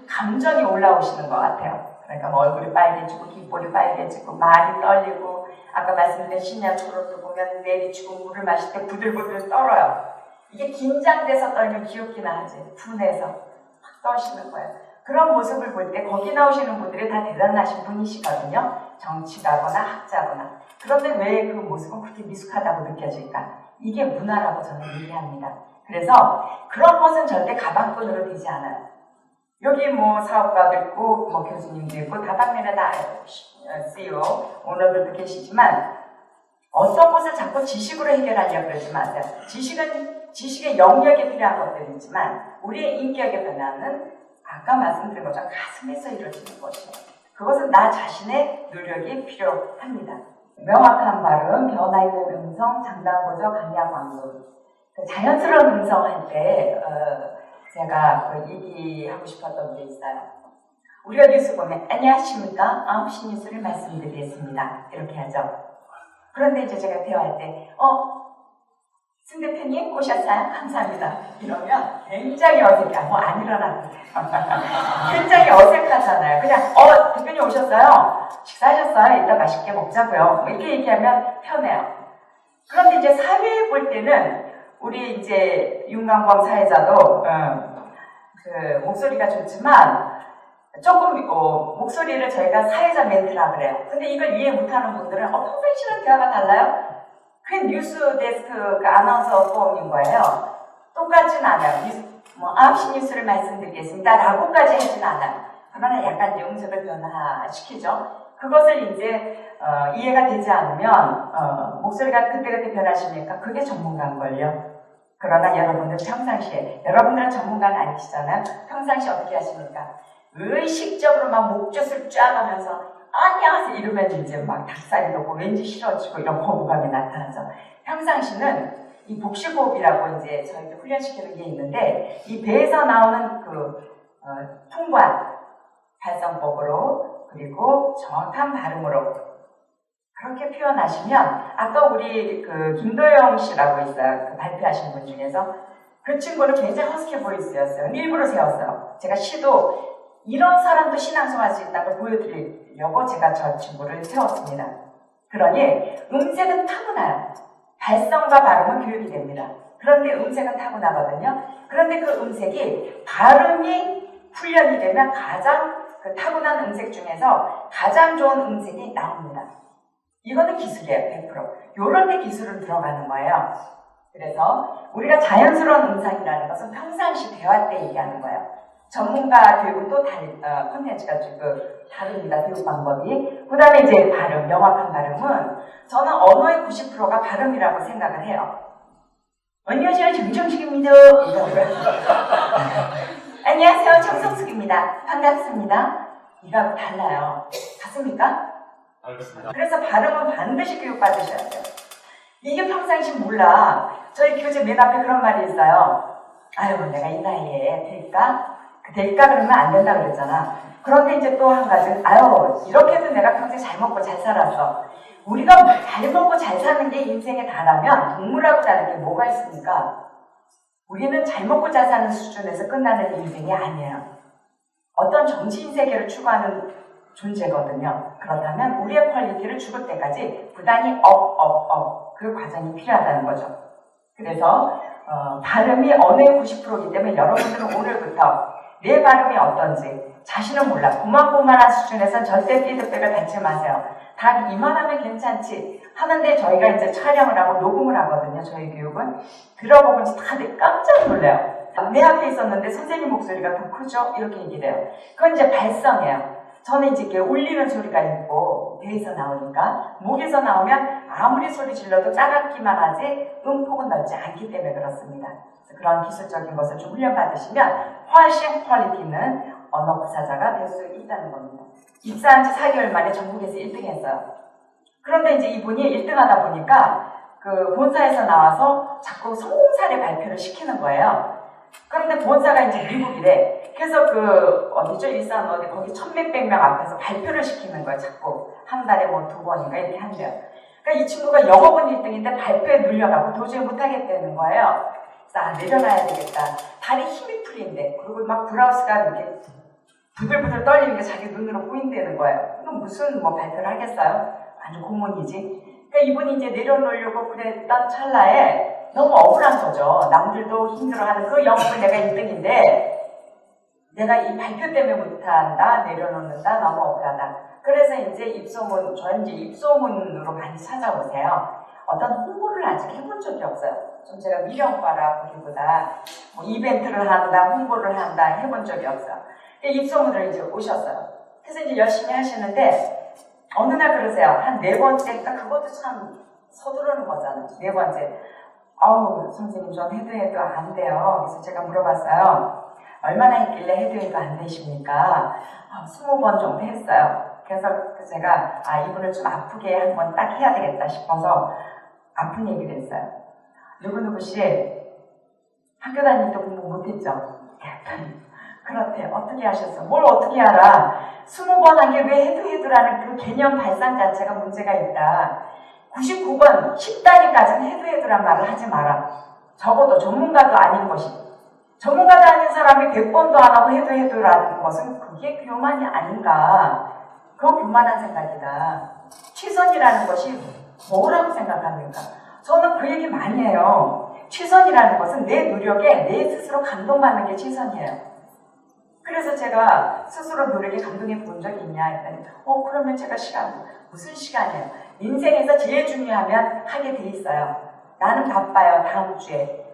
감정이 올라오시는 것 같아요. 그러니까 뭐 얼굴이 빨개지고 귓볼이 빨개지고 말이 떨리고 아까 말씀드린 신야 초록도 보면 내리치고 물을 마실 때 부들부들 떨어요. 이게 긴장돼서 떨면 귀엽기나 하지. 분해서 막 떠시는 거예요. 그런 모습을 볼 때 거기 나오시는 분들이 다 대단하신 분이시거든요. 정치가거나 학자거나. 그런데 왜 그 모습은 그렇게 미숙하다고 느껴질까? 이게 문화라고 저는 얘기합니다. 그래서 그런 것은 절대 가방끈으로 되지 않아요. 여기 뭐 사업가도 있고 뭐 교수님도 있고 다방면에 다 CEO, 오너들도 계시지만 어떤 것을 자꾸 지식으로 해결하려고 그러지 마세요. 지식은 지식의 영역이 필요한 것들이지만 우리의 인격의 변화는 아까 말씀드린 것처럼 가슴에서 이루어지는 것이에요. 그것은 나 자신의 노력이 필요합니다. 명확한 발음, 변화 있는 음성, 장단고적, 강약 광고. 자연스러운 음성 할 때, 제가 그 얘기하고 싶었던 게 있어요. 우리가 뉴스 보면, 안녕하십니까? 9시 뉴스를 말씀드리겠습니다. 이렇게 하죠. 그런데 이제 제가 대화할 때, 승 대표님 오셨어요? 감사합니다. 이러면 굉장히 어색해. 뭐 안 일어났는데. 굉장히 어색하잖아요. 그냥, 대표님 오셨어요? 식사하셨어요? 이따 맛있게 먹자고요. 뭐 이렇게 얘기하면 편해요. 그런데 이제 사회에 볼 때는, 우리 이제 윤광범 사회자도, 그 목소리가 좋지만, 조금, 목소리를 저희가 사회자 멘트라 그래요. 근데 이걸 이해 못하는 분들은, 평상시랑 대화가 달라요? 그게 뉴스 데스크 그 아나운서 포럼인 거예요. 똑같진 않아요. 9시 뉴스를 말씀드리겠습니다. 라고까지 하진 않아요. 그러나 약간 이제 음색을 변화시키죠. 그것을 이제, 이해가 되지 않으면, 목소리가 그때그때 변하십니까? 그게 전문가인걸요. 그러나 여러분들 평상시에, 여러분들은 전문가는 아니시잖아요. 평상시에 어떻게 하십니까? 의식적으로 막 목젖을 쫙 하면서 안녕하세요 이러면 이제 막 닭살이 돋고 왠지 싫어지고 이런 거부감이 나타나죠. 평상시는 이 복식호흡이라고 이제 저희들 훈련시키는 게 있는데 이 배에서 나오는 그 풍부한 발성법으로 그리고 정확한 발음으로 그렇게 표현하시면 아까 우리 그 김도영 씨라고 있어요. 그 발표하신 분 중에서 그 친구는 굉장히 허스키 보이스였어요. 일부러 세웠어요. 제가 시도 이런 사람도 신앙생활 할 수 있다고 보여드리려고 제가 저 친구를 세웠습니다. 그러니 음색은 타고나요. 발성과 발음은 교육이 됩니다. 그런데 음색은 타고나거든요. 그런데 그 음색이 발음이 훈련이 되면 가장 그 타고난 음색 중에서 가장 좋은 음색이 나옵니다. 이거는 기술이에요. 100%. 요런 데 기술은 들어가는 거예요. 그래서 우리가 자연스러운 음성이라는 것은 평상시 대화 때 얘기하는 거예요. 전문가 교육은 또 콘텐츠가 다릅니다. 교육 방법이. 그 다음에 이제 발음, 명확한 발음은 저는 언어의 90%가 발음이라고 생각을 해요. 안녕하세요. 정정숙입니다. 안녕하세요. 정성숙입니다. 반갑습니다. 이거하고 달라요. 같습니까? 알겠습니다. 그래서 발음은 반드시 교육받으셔야 돼요. 이게 평상시 몰라. 저희 교재 맨 앞에 그런 말이 있어요. 아유, 내가 이 나이에 될까? 될까 그러면 안 된다 그랬잖아. 그런데 이제 또 한 가지는 아유, 이렇게 해도 내가 평생 잘 먹고 잘 살았어. 우리가 잘 먹고 잘 사는 게 인생의 다라면 동물하고 다른 게 뭐가 있습니까? 우리는 잘 먹고 잘 사는 수준에서 끝나는 인생이 아니에요. 어떤 정치인 세계를 추구하는 존재거든요. 그렇다면 우리의 퀄리티를 죽을 때까지 부단히 업 그 과정이 필요하다는 거죠. 그래서 발음이 언어의 90%이기 때문에 여러분들은 오늘부터 내 발음이 어떤지 자신은 몰라. 고만고만한 수준에서는 절대 피드백을 받지 마세요. 단 이만하면 괜찮지 하는데 저희가 이제 촬영을 하고 녹음을 하거든요. 저희 교육은. 들어보고 이제 다들 깜짝 놀래요. 내 앞에 있었는데 선생님 목소리가 더 크죠? 이렇게 얘기를 해요. 그건 이제 발성이에요. 저는 이제 이렇게 울리는 소리가 있고 배에서 나오니까 목에서 나오면 아무리 소리 질러도 따갑기만 하지 음폭은 넓지 않기 때문에 그렇습니다. 그래서 그런 기술적인 것을 좀 훈련받으시면 훨씬 퀄리티는 언어 구사자가 될 수 있다는 겁니다. 입사한 지 4개월 만에 전국에서 1등 했어요. 그런데 이제 이분이 1등 하다 보니까 그 본사에서 나와서 자꾸 성공 사례 발표를 시키는 거예요. 그런데 본사가 이제 미국이래. 그래서 어디죠? 일산 어디 거기 1,100명 앞에서 발표를 시키는 거예요. 자꾸 한 달에 뭐 2번인가 이렇게 한대요. 그러니까 이 친구가 영업은 1등인데 발표에 눌려가고 도저히 못하겠다는 거예요. 그래서 내려놔야 되겠다. 다리 힘이 풀린대. 그리고 막 브라우스가 이렇게 부들부들 떨리는 게 자기 눈으로 보인다는 거예요. 이건 무슨 발표를 하겠어요? 아주 고문이지. 그러니까 이분이 이제 내려놓으려고 그랬던 찰나에 너무 억울한 거죠. 남들도 힘들어하는 그 영업을 내가 1등인데 내가 이 발표 때문에 못한다, 내려놓는다, 너무 억울하다. 그래서 이제 입소문, 저는 이제 입소문으로 많이 찾아오세요. 어떤 홍보를 아직 해본 적이 없어요. 좀 제가 미령과라 보기보다 이벤트를 한다, 홍보를 한다 해본 적이 없어요. 입소문을 이제 오셨어요. 그래서 이제 열심히 하시는데 어느 날 그러세요. 한 4번째니까 그것도 참 서두르는 거잖아요. 4번째. 선생님 전 해도 안 돼요. 그래서 제가 물어봤어요. 얼마나 했길래 해도 안 되십니까? 20번 정도 했어요. 그래서 제가 이분을 좀 아프게 한번 딱 해야 되겠다 싶어서 아픈 얘기를 했어요. 누구누구 씨 학교 다닐 때 공부 못했죠? 그렇대. 어떻게 하셨어? 뭘 어떻게 알아? 20번 한 게 왜 해도해도라는 그 개념 발상 자체가 문제가 있다. 99번 10단위까지는 해도해도란 말을 하지 마라. 적어도 전문가도 아닌 것이. 전문가도 아닌 사람이 100번도 안 하고 해도해도라는 것은 그게 교만이 아닌가. 그건 교만한 생각이다. 최선이라는 것이 뭐라고 생각합니까? 저는 그 얘기 많이 해요. 최선이라는 것은 내 노력에 내 스스로 감동받는 게 최선이에요. 그래서 제가 스스로 노력에 감동해 본 적이 있냐 했더니 그러면 제가 무슨 시간이에요? 인생에서 제일 중요하면 하게 돼 있어요. 나는 바빠요. 다음 주에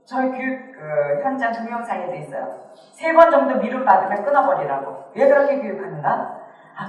저희 교육 현장 동영상에도 있어요. 3번 정도 미움받으면 끊어버리라고. 왜 그렇게 교육하는가?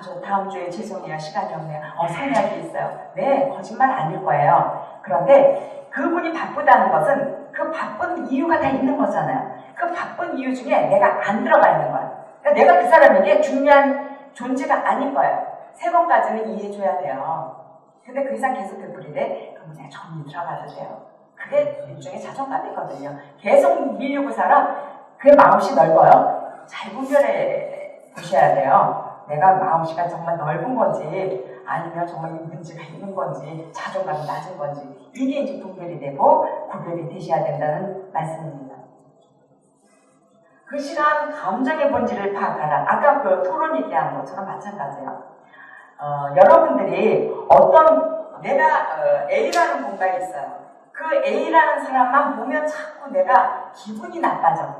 저 다음 주에 죄송해요. 시간이 없네요. 성의할 게 있어요. 네, 거짓말 아닐 거예요. 그런데 그분이 바쁘다는 것은 그 바쁜 이유가 다 있는 거잖아요. 그 바쁜 이유 중에 내가 안 들어가 있는 거야. 그러니까 내가 그 사람에게 중요한 존재가 아닌 거예요. 3번까지는 이해해줘야 돼요. 근데 그 이상 계속 되풀이래? 그럼 그냥 정리 들어가도 돼요. 그게 일종의 자존감이거든요. 계속 밀려고 살아? 그게 마음씨 넓어요? 잘 분별해 보셔야 돼요. 내가 마음씨가 정말 넓은 건지 아니면 정말 문제가 있는 건지 자존감이 낮은 건지 이게 이제 분별이 되고 구별이 되셔야 된다는 말씀입니다. 그 시간 감정의 본질을 파악하라. 아까 그 토론 얘기한 것처럼 마찬가지예요. 여러분들이 내가 A라는 뭔가 있어요. 그 A라는 사람만 보면 자꾸 내가 기분이 나빠져.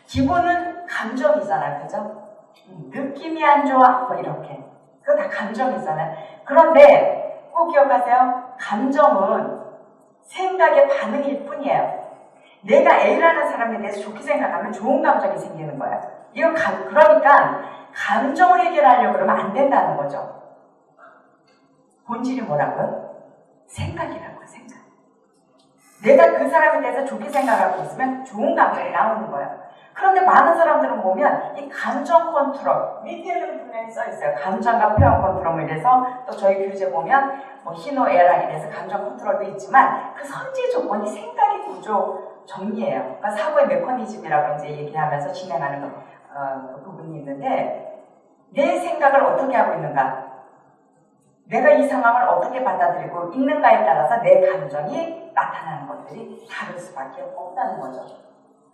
기분은 감정이잖아요. 그죠? 느낌이 안 좋아. 뭐 이렇게. 그거 다 감정이잖아요. 그런데 꼭 기억하세요. 감정은 생각의 반응일 뿐이에요. 내가 A라는 사람에 대해서 좋게 생각하면 좋은 감정이 생기는 거야. 이건 그러니까 감정을 해결하려고 그러면 안 된다는 거죠. 본질이 뭐라고요? 생각이라고요. 생각. 내가 그 사람에 대해서 좋게 생각하고 있으면 좋은 감정이 나오는 거예요. 그런데 많은 사람들은 보면 이 감정 컨트롤, 밑에는 분명히 써 있어요. 감정과 표현 컨트롤 이래서 또 저희 교재 보면 희노애락 이래서 감정 컨트롤도 있지만 그 선제 조건이 생각의 구조 정리예요. 그러니까 사고의 메커니즘이라고 이제 얘기하면서 진행하는 그 부분이 있는데 내 생각을 어떻게 하고 있는가? 내가 이 상황을 어떻게 받아들이고 있는가에 따라서 내 감정이 나타나는 것들이 다를 수밖에 없다는 거죠.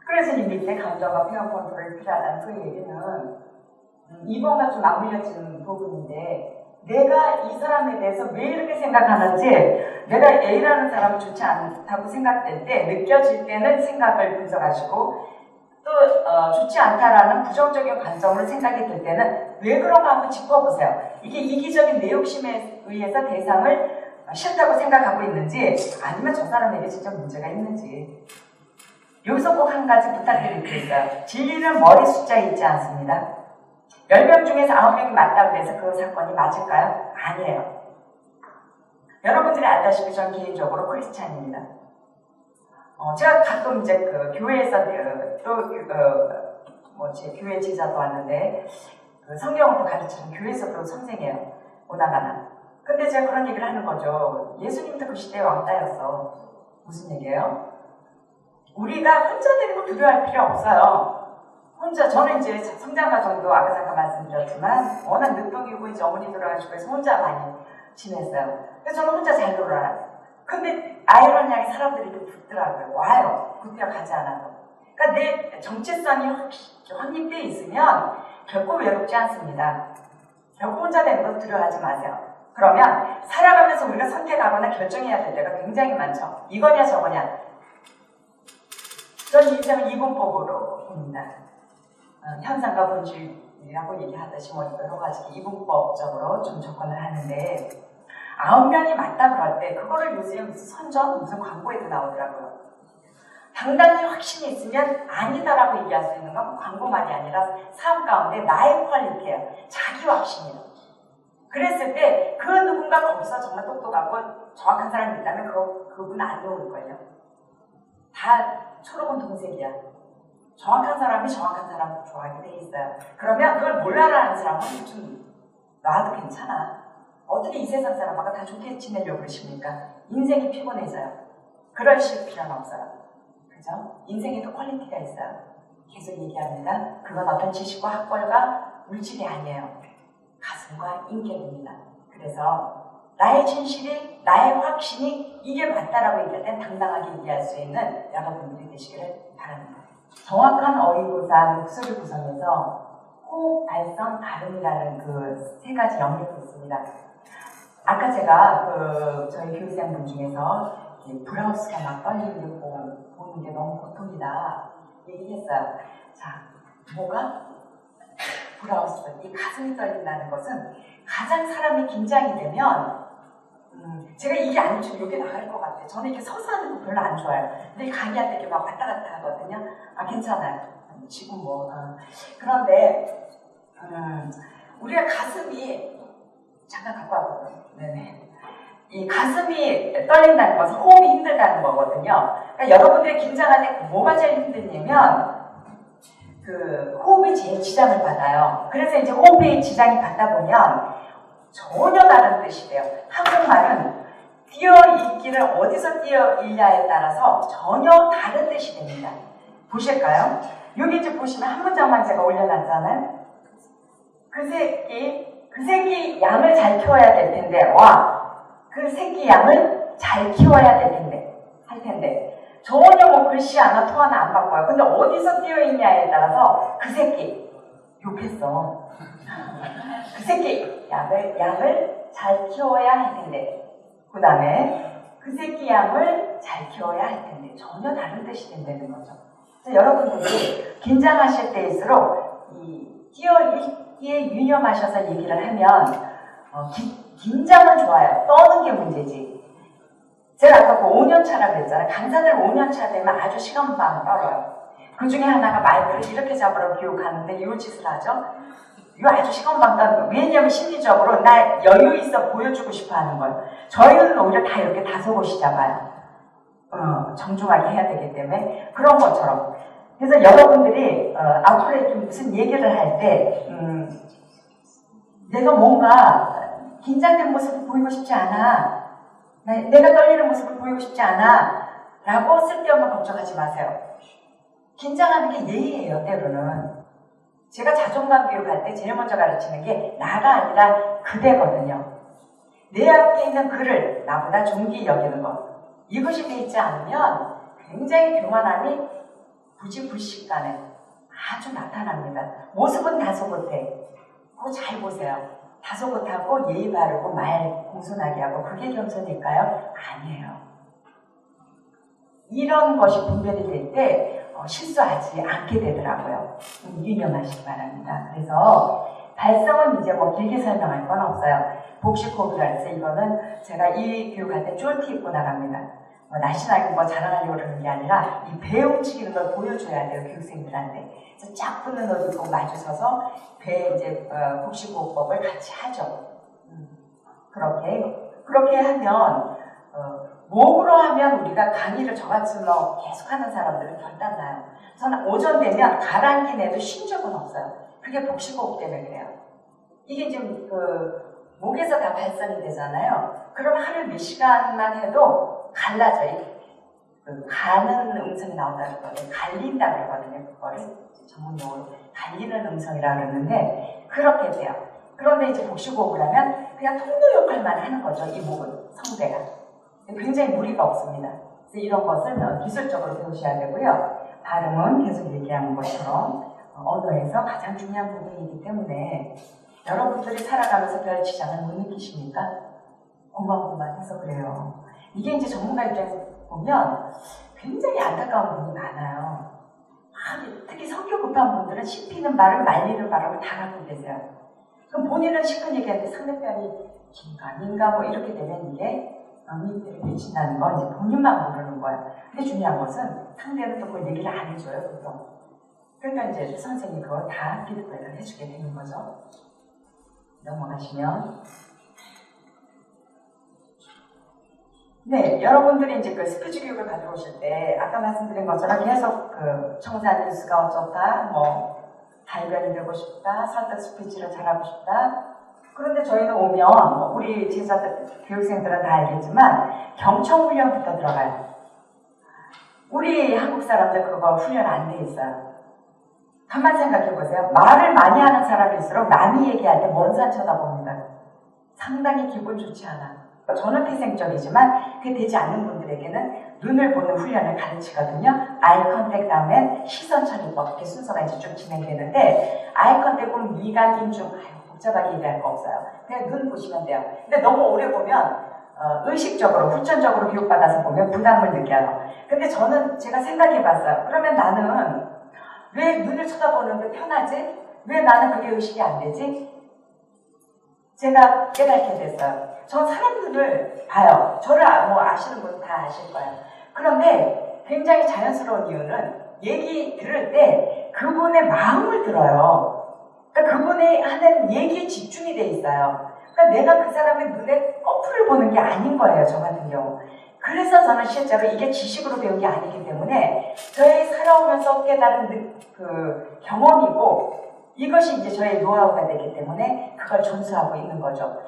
그래서 이 밑에 감정과 표현 컨트롤이 필요하다는 그 얘기는 2번과 좀 맞물려지는 부분인데 내가 이 사람에 대해서 왜 이렇게 생각하는지 내가 A라는 사람이 좋지 않다고 생각될 때 느껴질 때는 생각을 분석하시고 또 좋지 않다라는 부정적인 관점으로 생각이 들 때는 왜 그런가 한번 짚어보세요. 이게 이기적인 내 욕심에 의해서 대상을 싫다고 생각하고 있는지 아니면 저 사람에게 진짜 문제가 있는지. 여기서 꼭 한 가지 부탁드릴 게 있어요. 진리는 머리 숫자에 있지 않습니다. 10명 중에서 9명이 맞다고 해서 그 사건이 맞을까요? 아니에요. 여러분들이 알다시피 전 개인적으로 크리스찬입니다. 제가 가끔 이제 그 교회에서 제 교회 제자도 왔는데 그 성경을 또 가르치는 교회에서도 선생이에요. 오나가나. 근데 제가 그런 얘기를 하는 거죠. 예수님도 그 시대의 왕따였어. 무슨 얘기예요? 우리가 혼자 되는 거 두려워할 필요 없어요. 저는 이제 성장 과정도 아까 잠깐 말씀드렸지만 워낙 늦둥이고 이제 어머니 돌아가시고 해서 혼자 많이 지냈어요. 그래서 저는 혼자 잘 놀아요. 근데 아이러니하게 사람들이 이렇게 붙더라고요. 와요. 굳게 가지 않아도. 그러니까 내 정체성이 확립되어 있으면 결코 외롭지 않습니다. 결코 혼자 되는 거 두려워하지 마세요. 그러면 살아가면서 우리가 선택하거나 결정해야 될 때가 굉장히 많죠. 이거냐 저거냐. 전 인생을 이분법으로 봅니다. 현상과 본질이라고 얘기하듯이 여러 가지 이분법적으로 좀 접근을 하는데 9명이 맞다 그럴 때 그거를 요새 무슨 선전, 무슨 광고에도 나오더라고요. 당당히 확신이 있으면 아니다라고 얘기할 수 있는 건 광고만이 아니라 삶 가운데 나의 퀄리티예요. 자기 확신이에요. 그랬을 때 그 누군가 거기서 정말 똑똑하고 정확한 사람이 있다면 그분 안 놓을걸요. 다 초록은 동색이야. 정확한 사람이 정확한 사람 좋아하게 돼 있어요. 그러면 그걸 몰라라는 사람은 좀 놔도 괜찮아. 어떻게 이 세상 사람하고 다 좋게 지내려고 그러십니까? 인생이 피곤해져요. 그러실 필요는 없어요. 그죠? 인생에도 퀄리티가 있어요. 계속 얘기합니다. 그건 어떤 지식과 학벌과 물질이 아니에요. 가슴과 인격입니다. 그래서 나의 진실이, 나의 확신이 이게 맞다라고 얘기할 땐 당당하게 얘기할 수 있는 여러분들이 되시기를 바랍니다. 정확한 어휘구사 목소리 구성에서 호흡, 발성, 발음이라는 그 세 가지 영역이 있습니다. 아까 제가 저희 교육생분 중에서 브라우스가 막 떨리는 게 보는 게 너무 고통이다 얘기했어요. 자, 뭐가? 브라우스, 이 가슴이 떨린다는 것은 가장 사람이 긴장이 되면 제가 이게 안 좋으면 여기 나갈 것 같아요. 저는 이렇게 서서 하는 거 별로 안 좋아요. 근데 강의할 때 이렇게 막 왔다 갔다 하거든요. 아, 괜찮아요. 지금 뭐. 그런데 우리가 가슴이 잠깐 갖고 와보세요. 네네. 이 가슴이 떨린다는 것은 호흡이 힘들다는 거거든요. 그러니까 여러분들이 긴장할 때 뭐가 제일 힘드냐면 호흡이 제일 지장을 받아요. 그래서 이제 호흡이 지장이 받다 보면 전혀 다른 뜻이 돼요. 한국말은 띄어읽기를 어디서 띄어읽냐에 따라서 전혀 다른 뜻이 됩니다. 보실까요? 여기 이제 보시면 한 문장만 제가 올려놨잖아요. 그 새끼 양을 잘 키워야 될 텐데, 그 새끼 양을 잘 키워야 될 텐데, 할 텐데. 전혀 뭐 글씨 하나, 토 하나 안 바꿔요. 근데 어디서 띄어있냐에 따라서 그 새끼, 욕했어. 그 새끼 양을 잘 키워야 할 텐데. 그 다음에 그 새끼 양을 잘 키워야 할 텐데. 전혀 다른 뜻이 된다는 거죠. 그래서 여러분들이 긴장하실 때일수록 이 띄어읽기에 유념하셔서 얘기를 하면 긴장은 좋아요. 떠는 게 문제지. 제가 아까 5년차라고 그랬잖아요. 강사들 5년차 되면 아주 시간만 떨어요. 그 중에 하나가 마이크를 이렇게 잡으라고 교육하는데 이 짓을 하죠. 이거 아주 시간만 떨어요. 왜냐면 심리적으로 나 여유 있어 보여주고 싶어 하는 거예요. 저희는 오히려 다 이렇게 다소곳이 잡아요. 정중하게 해야 되기 때문에 그런 것처럼. 그래서 여러분들이 앞으로 이렇게 무슨 얘기를 할 때 내가 뭔가 긴장된 모습을 보이고 싶지 않아. 내가 떨리는 모습을 보이고 싶지 않아. 라고 쓸데없는 걱정하지 마세요. 긴장하는 게 예의예요, 때로는. 제가 자존감 교육할 때 제일 먼저 가르치는 게 나가 아니라 그대거든요. 내 앞에 있는 그를 나보다 존귀히 여기는 것. 이것이 돼 있지 않으면 굉장히 교만함이 부지불식간에 아주 나타납니다. 모습은 다소곳해. 그거 잘 보세요. 다소곳하고 예의 바르고 말 공손하게 하고 그게 겸손일까요? 아니에요. 이런 것이 분별이 될 때 실수하지 않게 되더라고요. 유념하시기 바랍니다. 그래서 발성은 이제 뭐 길게 설명할 건 없어요. 복식호흡이라 해서 이거는 제가 이 교육할 때 쫄티 입고 나갑니다. 날씬하게 뭐 자랑하려고 그러는 게 아니라 이 배 움직이는 걸 보여줘야 돼요, 교육생들한테. 그래서 쫙 붙는 옷 입고 마주서서 배 이제 복식호흡법을 같이 하죠. 그렇게 하면 목으로 하면 우리가 강의를 저같이 계속하는 사람들은 결단나요. 저는 오전 되면 가랑기 내도 쉰 적은 없어요. 그게 복식호흡 때문에 그래요. 이게 지금 목에서 다 발산이 되잖아요. 그럼 하루 몇 시간만 해도 갈라져요. 가는 음성이 나온다는 거예요. 갈린다 그러거든요. 그거를 전문용어로 갈리는 음성이라고 그러는데 그렇게 돼요. 그런데 이제 복식호흡을 하면 그냥 통로 역할만 하는 거죠. 이 목은, 성대가. 굉장히 무리가 없습니다. 그래서 이런 것을 기술적으로 배우셔야 되고요. 발음은 계속 얘기하는 것처럼 언어에서 가장 중요한 부분이기 때문에 여러분들이 살아가면서 별 지장을 못 느끼십니까? 고만고만해서 그래요. 이게 이제 전문가 입장에서 보면 굉장히 안타까운 부분이 많아요. 특히 성격 급한 분들은 씹히는 말을 말리는 발음을 다 갖고 계세요. 그럼 본인은 시큰 얘기하는데 상대편이 긴가 뭐 이렇게 되면 이게 밑들을 미친다는 건 이제 본인만 모르는 거예요. 근데 중요한 것은 상대는 또 그 얘기를 안 해줘요, 보통. 그러니까 이제 선생님이 그걸 다 피드백을 해주게 되는 거죠. 넘어가시면. 네, 여러분들이 이제 그 스피치 교육을 받으러 오실 때, 아까 말씀드린 것처럼 계속 청산 뉴스가 어쩌다, 달변이 되고 싶다, 설득 스피치를 잘하고 싶다. 그런데 저희는 오면, 우리 제자들, 교육생들은 다 알겠지만, 경청훈련부터 들어가요. 우리 한국 사람들 그거 훈련 안 돼 있어요. 가만 생각해 보세요. 말을 많이 하는 사람일수록 남이 얘기할 때 먼 산 쳐다봅니다. 상당히 기분 좋지 않아. 저는 태생적이지만 그게 되지 않는 분들에게는 눈을 보는 훈련을 가르치거든요. 아이 컨택 다음에 시선 처리법, 이렇게 순서가 이제 쭉 진행되는데, 아이 컨택은 미간, 인중, 복잡하게 얘기할 거 없어요. 그냥 눈 보시면 돼요. 근데 너무 오래 보면 의식적으로, 후천적으로 교육받아서 보면 부담을 느껴요. 근데 저는 제가 생각해봤어요. 그러면 나는 왜 눈을 쳐다보는데 편하지? 왜 나는 그게 의식이 안 되지? 제가 깨닫게 됐어요. 전 사람들을 봐요. 저를 뭐 아시는 분 다 아실 거예요. 그런데 굉장히 자연스러운 이유는 얘기 들을 때 그분의 마음을 들어요. 그러니까 그분이 하는 얘기에 집중이 돼 있어요. 그러니까 내가 그 사람의 눈에 거꾸를 보는 게 아닌 거예요. 저 같은 경우. 그래서 저는 실제로 이게 지식으로 배운 게 아니기 때문에 저의 살아오면서 깨달은 그 경험이고, 이것이 이제 저의 노하우가 되기 때문에 그걸 존수하고 있는 거죠.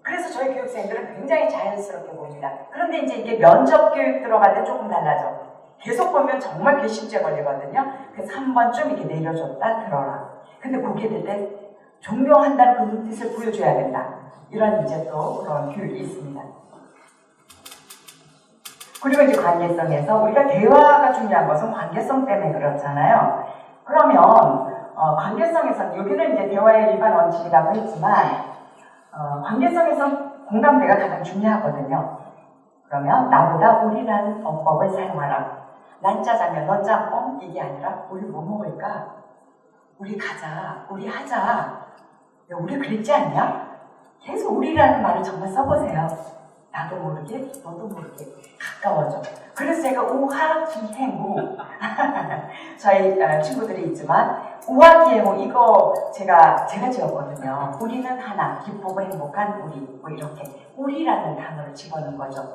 그래서 저희 교육생들은 굉장히 자연스럽게 보입니다. 그런데 이제 이게 면접 교육 들어갈 때 조금 달라져. 계속 보면 정말 괘씸죄 걸리거든요. 그래서 한 번쯤 이렇게 내려줬다 들어라. 근데 그렇게 될 때 존경한다는 그 눈빛을 보여줘야 된다. 이런 이제 또 그런 교육이 있습니다. 그리고 이제 관계성에서 우리가 대화가 중요한 것은 관계성 때문에 그렇잖아요. 그러면 관계성에서는 여기는 이제 대화의 일반 원칙이라고 했지만 관계성에선 공감대가 가장 중요하거든요. 그러면 나보다 우리라는 어법을 사용하라. 난 짜장면, 넌 짬뽕 이게 아니라 우리 뭐 먹을까? 우리 가자, 우리 하자. 야, 우리 그랬지 않냐? 계속 우리라는 말을 정말 써보세요. 나도 모르게, 너도 모르게 가까워져. 그래서 제가 우하기행우 저희 친구들이 있지만 우하기행우 이거 제가 지었거든요. 우리는 하나, 기쁘고 행복한 우리, 뭐 이렇게 우리라는 단어를 집어넣은 거죠.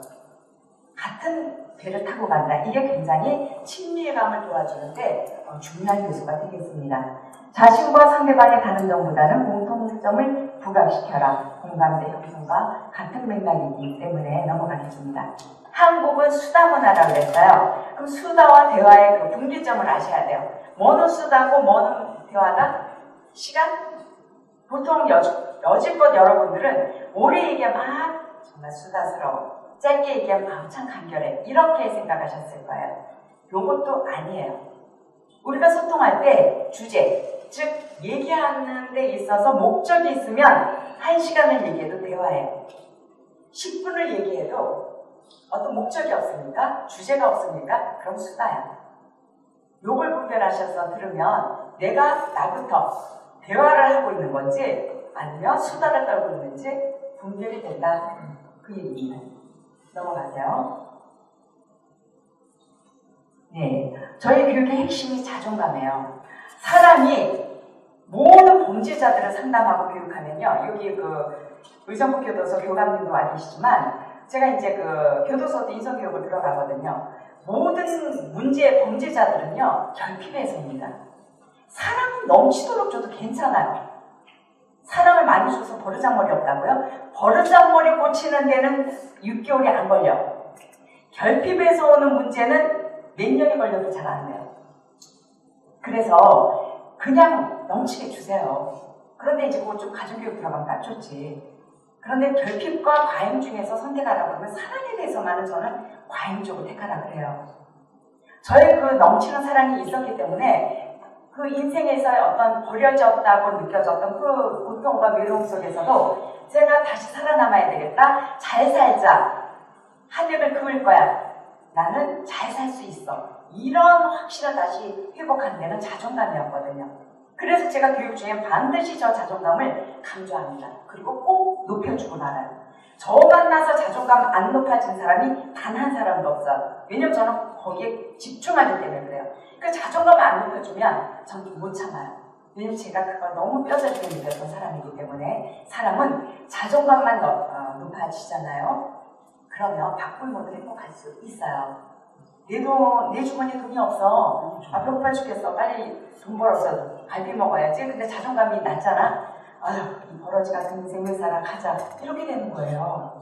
같은 배를 타고 간다. 이게 굉장히 친밀감을 도와주는데 중요한 요소가 되겠습니다. 자신과 상대방의 다른 점보다는 공통점을 부각시켜라. 공감대 형성과 같은 맥락이기 때문에 넘어가겠습니다. 한국은 수다 문화라고 그랬어요. 그럼 수다와 대화의 그 분기점을 아셔야 돼요. 뭐는 수다고 뭐는 대화다? 시간? 보통 여지껏 여러분들은 오래 얘기하면 정말 수다스러워. 짧게 얘기하면 참 간결해. 이렇게 생각하셨을 거예요. 요것도 아니에요. 우리가 소통할 때 주제, 즉 얘기하는 데 있어서 목적이 있으면 1시간을 얘기해도 대화예요. 10분을 얘기해도 어떤 목적이 없습니까? 주제가 없습니까? 그럼 수다야. 요걸 분별하셔서 들으면 내가 나부터 대화를 하고 있는 건지 아니면 수다를 떨고 있는지 분별이 된다. 그 얘기입니다. 넘어가세요. 네, 저희 교육의 핵심이 자존감이에요. 사람이 모든 범죄자들을 상담하고 교육하면요. 여기 그 의정부 교도소 교감님도 와 계시지만 제가 이제 그 교도소 인성교육을 들어가거든요. 모든 문제의 범죄자들은요. 결핍에서입니다. 사랑이 넘치도록 줘도 괜찮아요. 사랑을 많이 줘서 버르장머리 없다고요? 버르장머리 고치는 데는 6개월이 안 걸려. 결핍에서 오는 문제는 몇 년이 걸려도 잘 안 돼요. 그래서 그냥 넘치게 주세요. 그런데 이제 그거 좀 가정교육 들어가면 딱 좋지. 그런데 결핍과 과잉 중에서 선택하라고 하면 사랑에 대해서만은 저는 과잉 쪽을 택하라 그래요. 저의 그 넘치는 사랑이 있었기 때문에 그 인생에서의 어떤 버려졌다고 느껴졌던 그 고통과 외로움 속에서도 제가 다시 살아남아야 되겠다. 잘 살자. 하늘을 그을 거야. 나는 잘 살 수 있어. 이런 확신을 다시 회복하는 데는 자존감이었거든요. 그래서 제가 교육 중에 반드시 저 자존감을 강조합니다. 그리고 꼭 높여주고 말아요. 저 만나서 자존감 안 높아진 사람이 단 한 사람도 없어요. 왜냐면 저는 거기에 집중하기 때문에 그래요. 그 자존감을 안 높여주면 전 못 참아요. 왜냐면 제가 그걸 너무 뼈저리게 느꼈던 사람이기 때문에 사람은 자존감만 높아지잖아요. 그러면 바꿀 행복할 수 있어요. 내 주머니에 돈이 없어. 배고파 죽겠어. 빨리 돈 벌어서 갈비 먹어야지. 근데 자존감이 낮잖아. 아유, 이 버러지 같은 인생을 살아 가자. 이렇게 되는 거예요.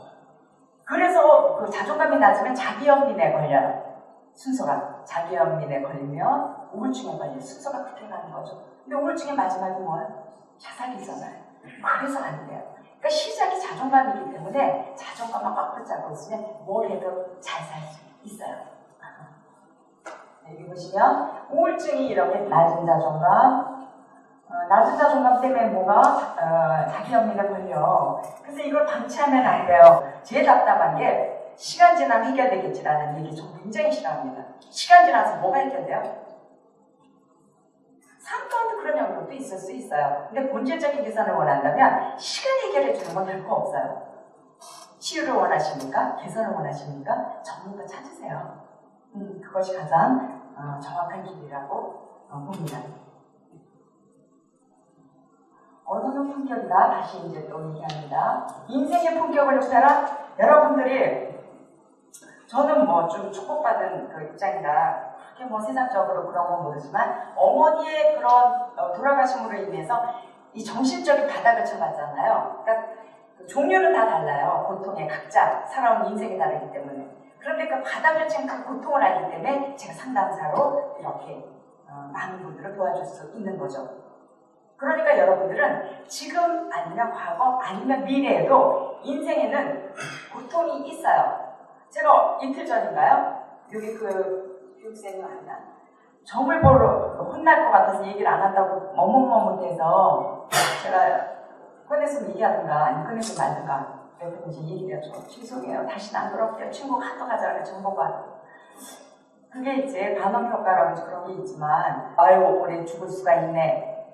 그래서 그 자존감이 낮으면 자기연민에 걸려요. 순서가. 자기연민에 걸리면 우울증에 걸릴 순서가 그렇게 가는 거죠. 근데 우울증의 마지막이 뭐예요? 자살이잖아요. 그래서 안 돼요. 그러니까 시작이 자존감이기 때문에 자존감만 꽉 붙잡고 있으면 뭘 해도 잘 살 수 있어요. 여기 보시면 우울증이 이렇게 낮은 자존감, 낮은 자존감 때문에 뭐가 자기연민에 걸려. 그래서 이걸 방치하면 안 돼요. 제일 답답한 게 시간 지나면 해결되겠지라는 얘기 저 굉장히 싫어합니다. 시간 지나서 뭐가 해결돼요? 삶 가운데 그런 영역도 있을 수 있어요. 근데 본질적인 개선을 원한다면 시간이 해결해 주는 건 별거 없어요. 치유를 원하십니까? 개선을 원하십니까? 전문가 찾으세요. 그것이 가장 정확한 길이라고 봅니다. 언어는 품격이다. 다시 이제 또 얘기합니다. 인생의 품격을 높여라. 여러분들이 저는 뭐 좀 축복받은 그 입장이라 그렇게 뭐 세상적으로 그런 건 모르지만 어머니의 그런 돌아가심으로 인해서 이 정신적인 바닥을 쳐봤잖아요. 그러니까 그 종류는 다 달라요. 고통의 각자 살아온 인생이 다르기 때문에. 그런데 그 바닥을 친 그 고통을 알기 때문에 제가 상담사로 이렇게 많은 분들을 도와줄 수 있는 거죠. 그러니까 여러분들은 지금 아니면 과거 아니면 미래에도 인생에는 고통이 있어요. 제가 이틀 전인가요? 여기 그 교육생이 왔나? 점을 보러 혼날 것 같아서 얘기를 안 한다고 머뭇머뭇해서 제가 꺼내서 얘기하든가 아니면 꺼내서 말든가 그랬더니 얘기를 좀 죄송해요. 다시는 안 그럴게요. 친구가 하도 가자고 정보가 그게 이제 반응효과라고 그런 게 있지만 아유 올해 죽을 수가 있네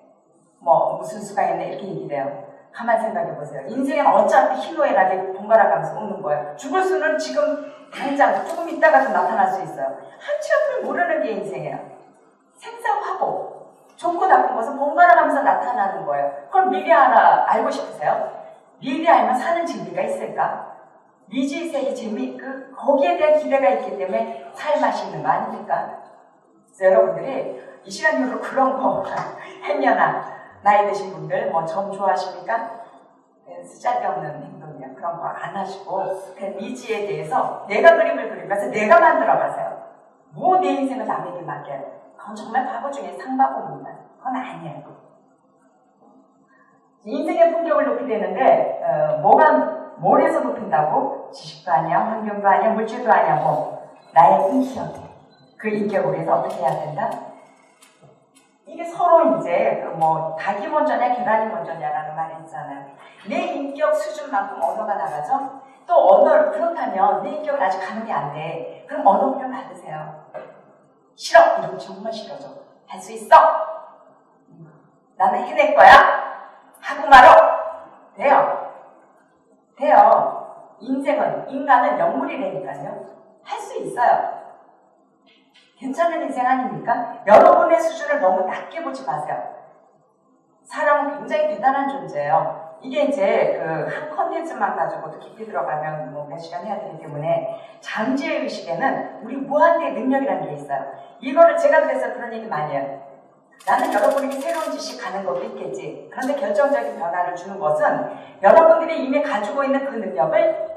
뭐 무슨 수가 있네 이렇게 얘기를 해요. 가만 생각해보세요. 인생은 어차피 희노애락에 번갈아가면서 오는 거예요. 죽을 수는 지금 당장 조금 있다가도 나타날 수 있어요. 한치 앞을 모르는 게 인생이에요. 생사화복, 좋고 나쁜 것은 번갈아가면서 나타나는 거예요. 그럼 미래 하나 알고 싶으세요? 미래 알면 사는 재미가 있을까? 미지세의 재미, 거기에 대한 기대가 있기 때문에 살맛이 있는 거 아닙니까? 그래서 여러분들이 이 시간 이후로 그런 거 행여나 나이 드신 분들 뭐 점 좋아하십니까? 쓸데없는 행동이야. 그런 거 안 하시고 그냥 미지에 대해서 내가 그림을 그리면서 내가 만들어 가세요. 뭐 내 인생을 남에게 맡겨요. 그건 정말 바보 중에 상바보입니다. 그건 아니에요. 인생의 품격을 높이려는데 뭘 해서 높인다고? 지식도 아니야, 환경도 아니야, 물질도 아니야, 나의 인격. 그 인격을 위해서 어떻게 해야 된다? 이게 서로 이제 닭이 먼저냐 계란이 먼저냐라는 말이 있잖아요. 내 인격 수준만큼 언어가 나가죠. 또 언어를 그렇다면 내 인격을 아직 가늠이 안 돼. 그럼 언어 훈련 받으세요. 싫어 이러면 정말 싫어져. 할 수 있어. 나는 해낼 거야. 하고 말어. 돼요. 인간은 영물이라니까요. 할 수 있어요. 괜찮은 인생 아닙니까? 여러분의 수준을 너무 낮게 보지 마세요. 사람은 굉장히 대단한 존재예요. 이게 이제 한 컨텐츠만 가지고도 깊이 들어가면 몇 시간 해야 되기 때문에 잠재의식에는 우리 무한대의 능력이라는 게 있어요. 이거를 제가 그래서 그런 얘기 많이 해요. 나는 여러분에게 새로운 지식 가는 것도 있겠지. 그런데 결정적인 변화를 주는 것은 여러분들이 이미 가지고 있는 그 능력을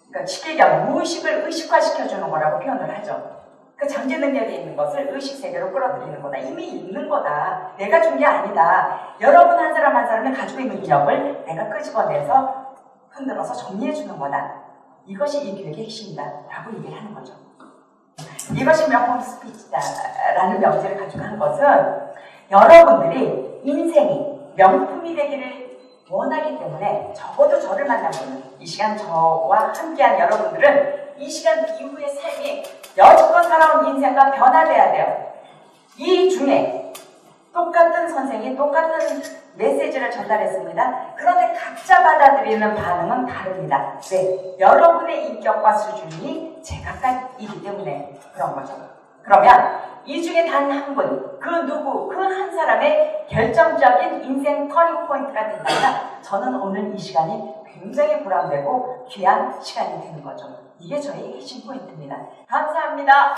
그러니까 쉽게 얘기하면 무의식을 의식화시켜주는 거라고 표현을 하죠. 그 잠재 능력이 있는 것을 의식 세계로 끌어들이는 거다. 이미 있는 거다. 내가 준 게 아니다. 여러분 한 사람 한 사람이 가지고 있는 능력을 내가 끄집어내서 흔들어서 정리해주는 거다. 이것이 이 교육의 핵심이다. 라고 얘기를 하는 거죠. 이것이 명품 스피치다라는 명제를 가지고 한 것은 여러분들이 인생이 명품이 되기를 원하기 때문에 적어도 저를 만나보는 이 시간 저와 함께한 여러분들은 이 시간 이후의 삶이 여지껏 살아온 인생과 변화돼야 돼요. 이 중에 똑같은 선생이 똑같은 메시지를 전달했습니다. 그런데 각자 받아들이는 반응은 다릅니다. 왜? 여러분의 인격과 수준이 제각각이기 때문에 그런 거죠. 그러면 이 중에 단 한 분, 그 누구, 그 한 사람의 결정적인 인생 터닝 포인트가 된다면 저는 오늘 이 시간이 굉장히 보람되고 귀한 시간이 되는 거죠. 이게 저의 핵심 포인트입니다. 감사합니다.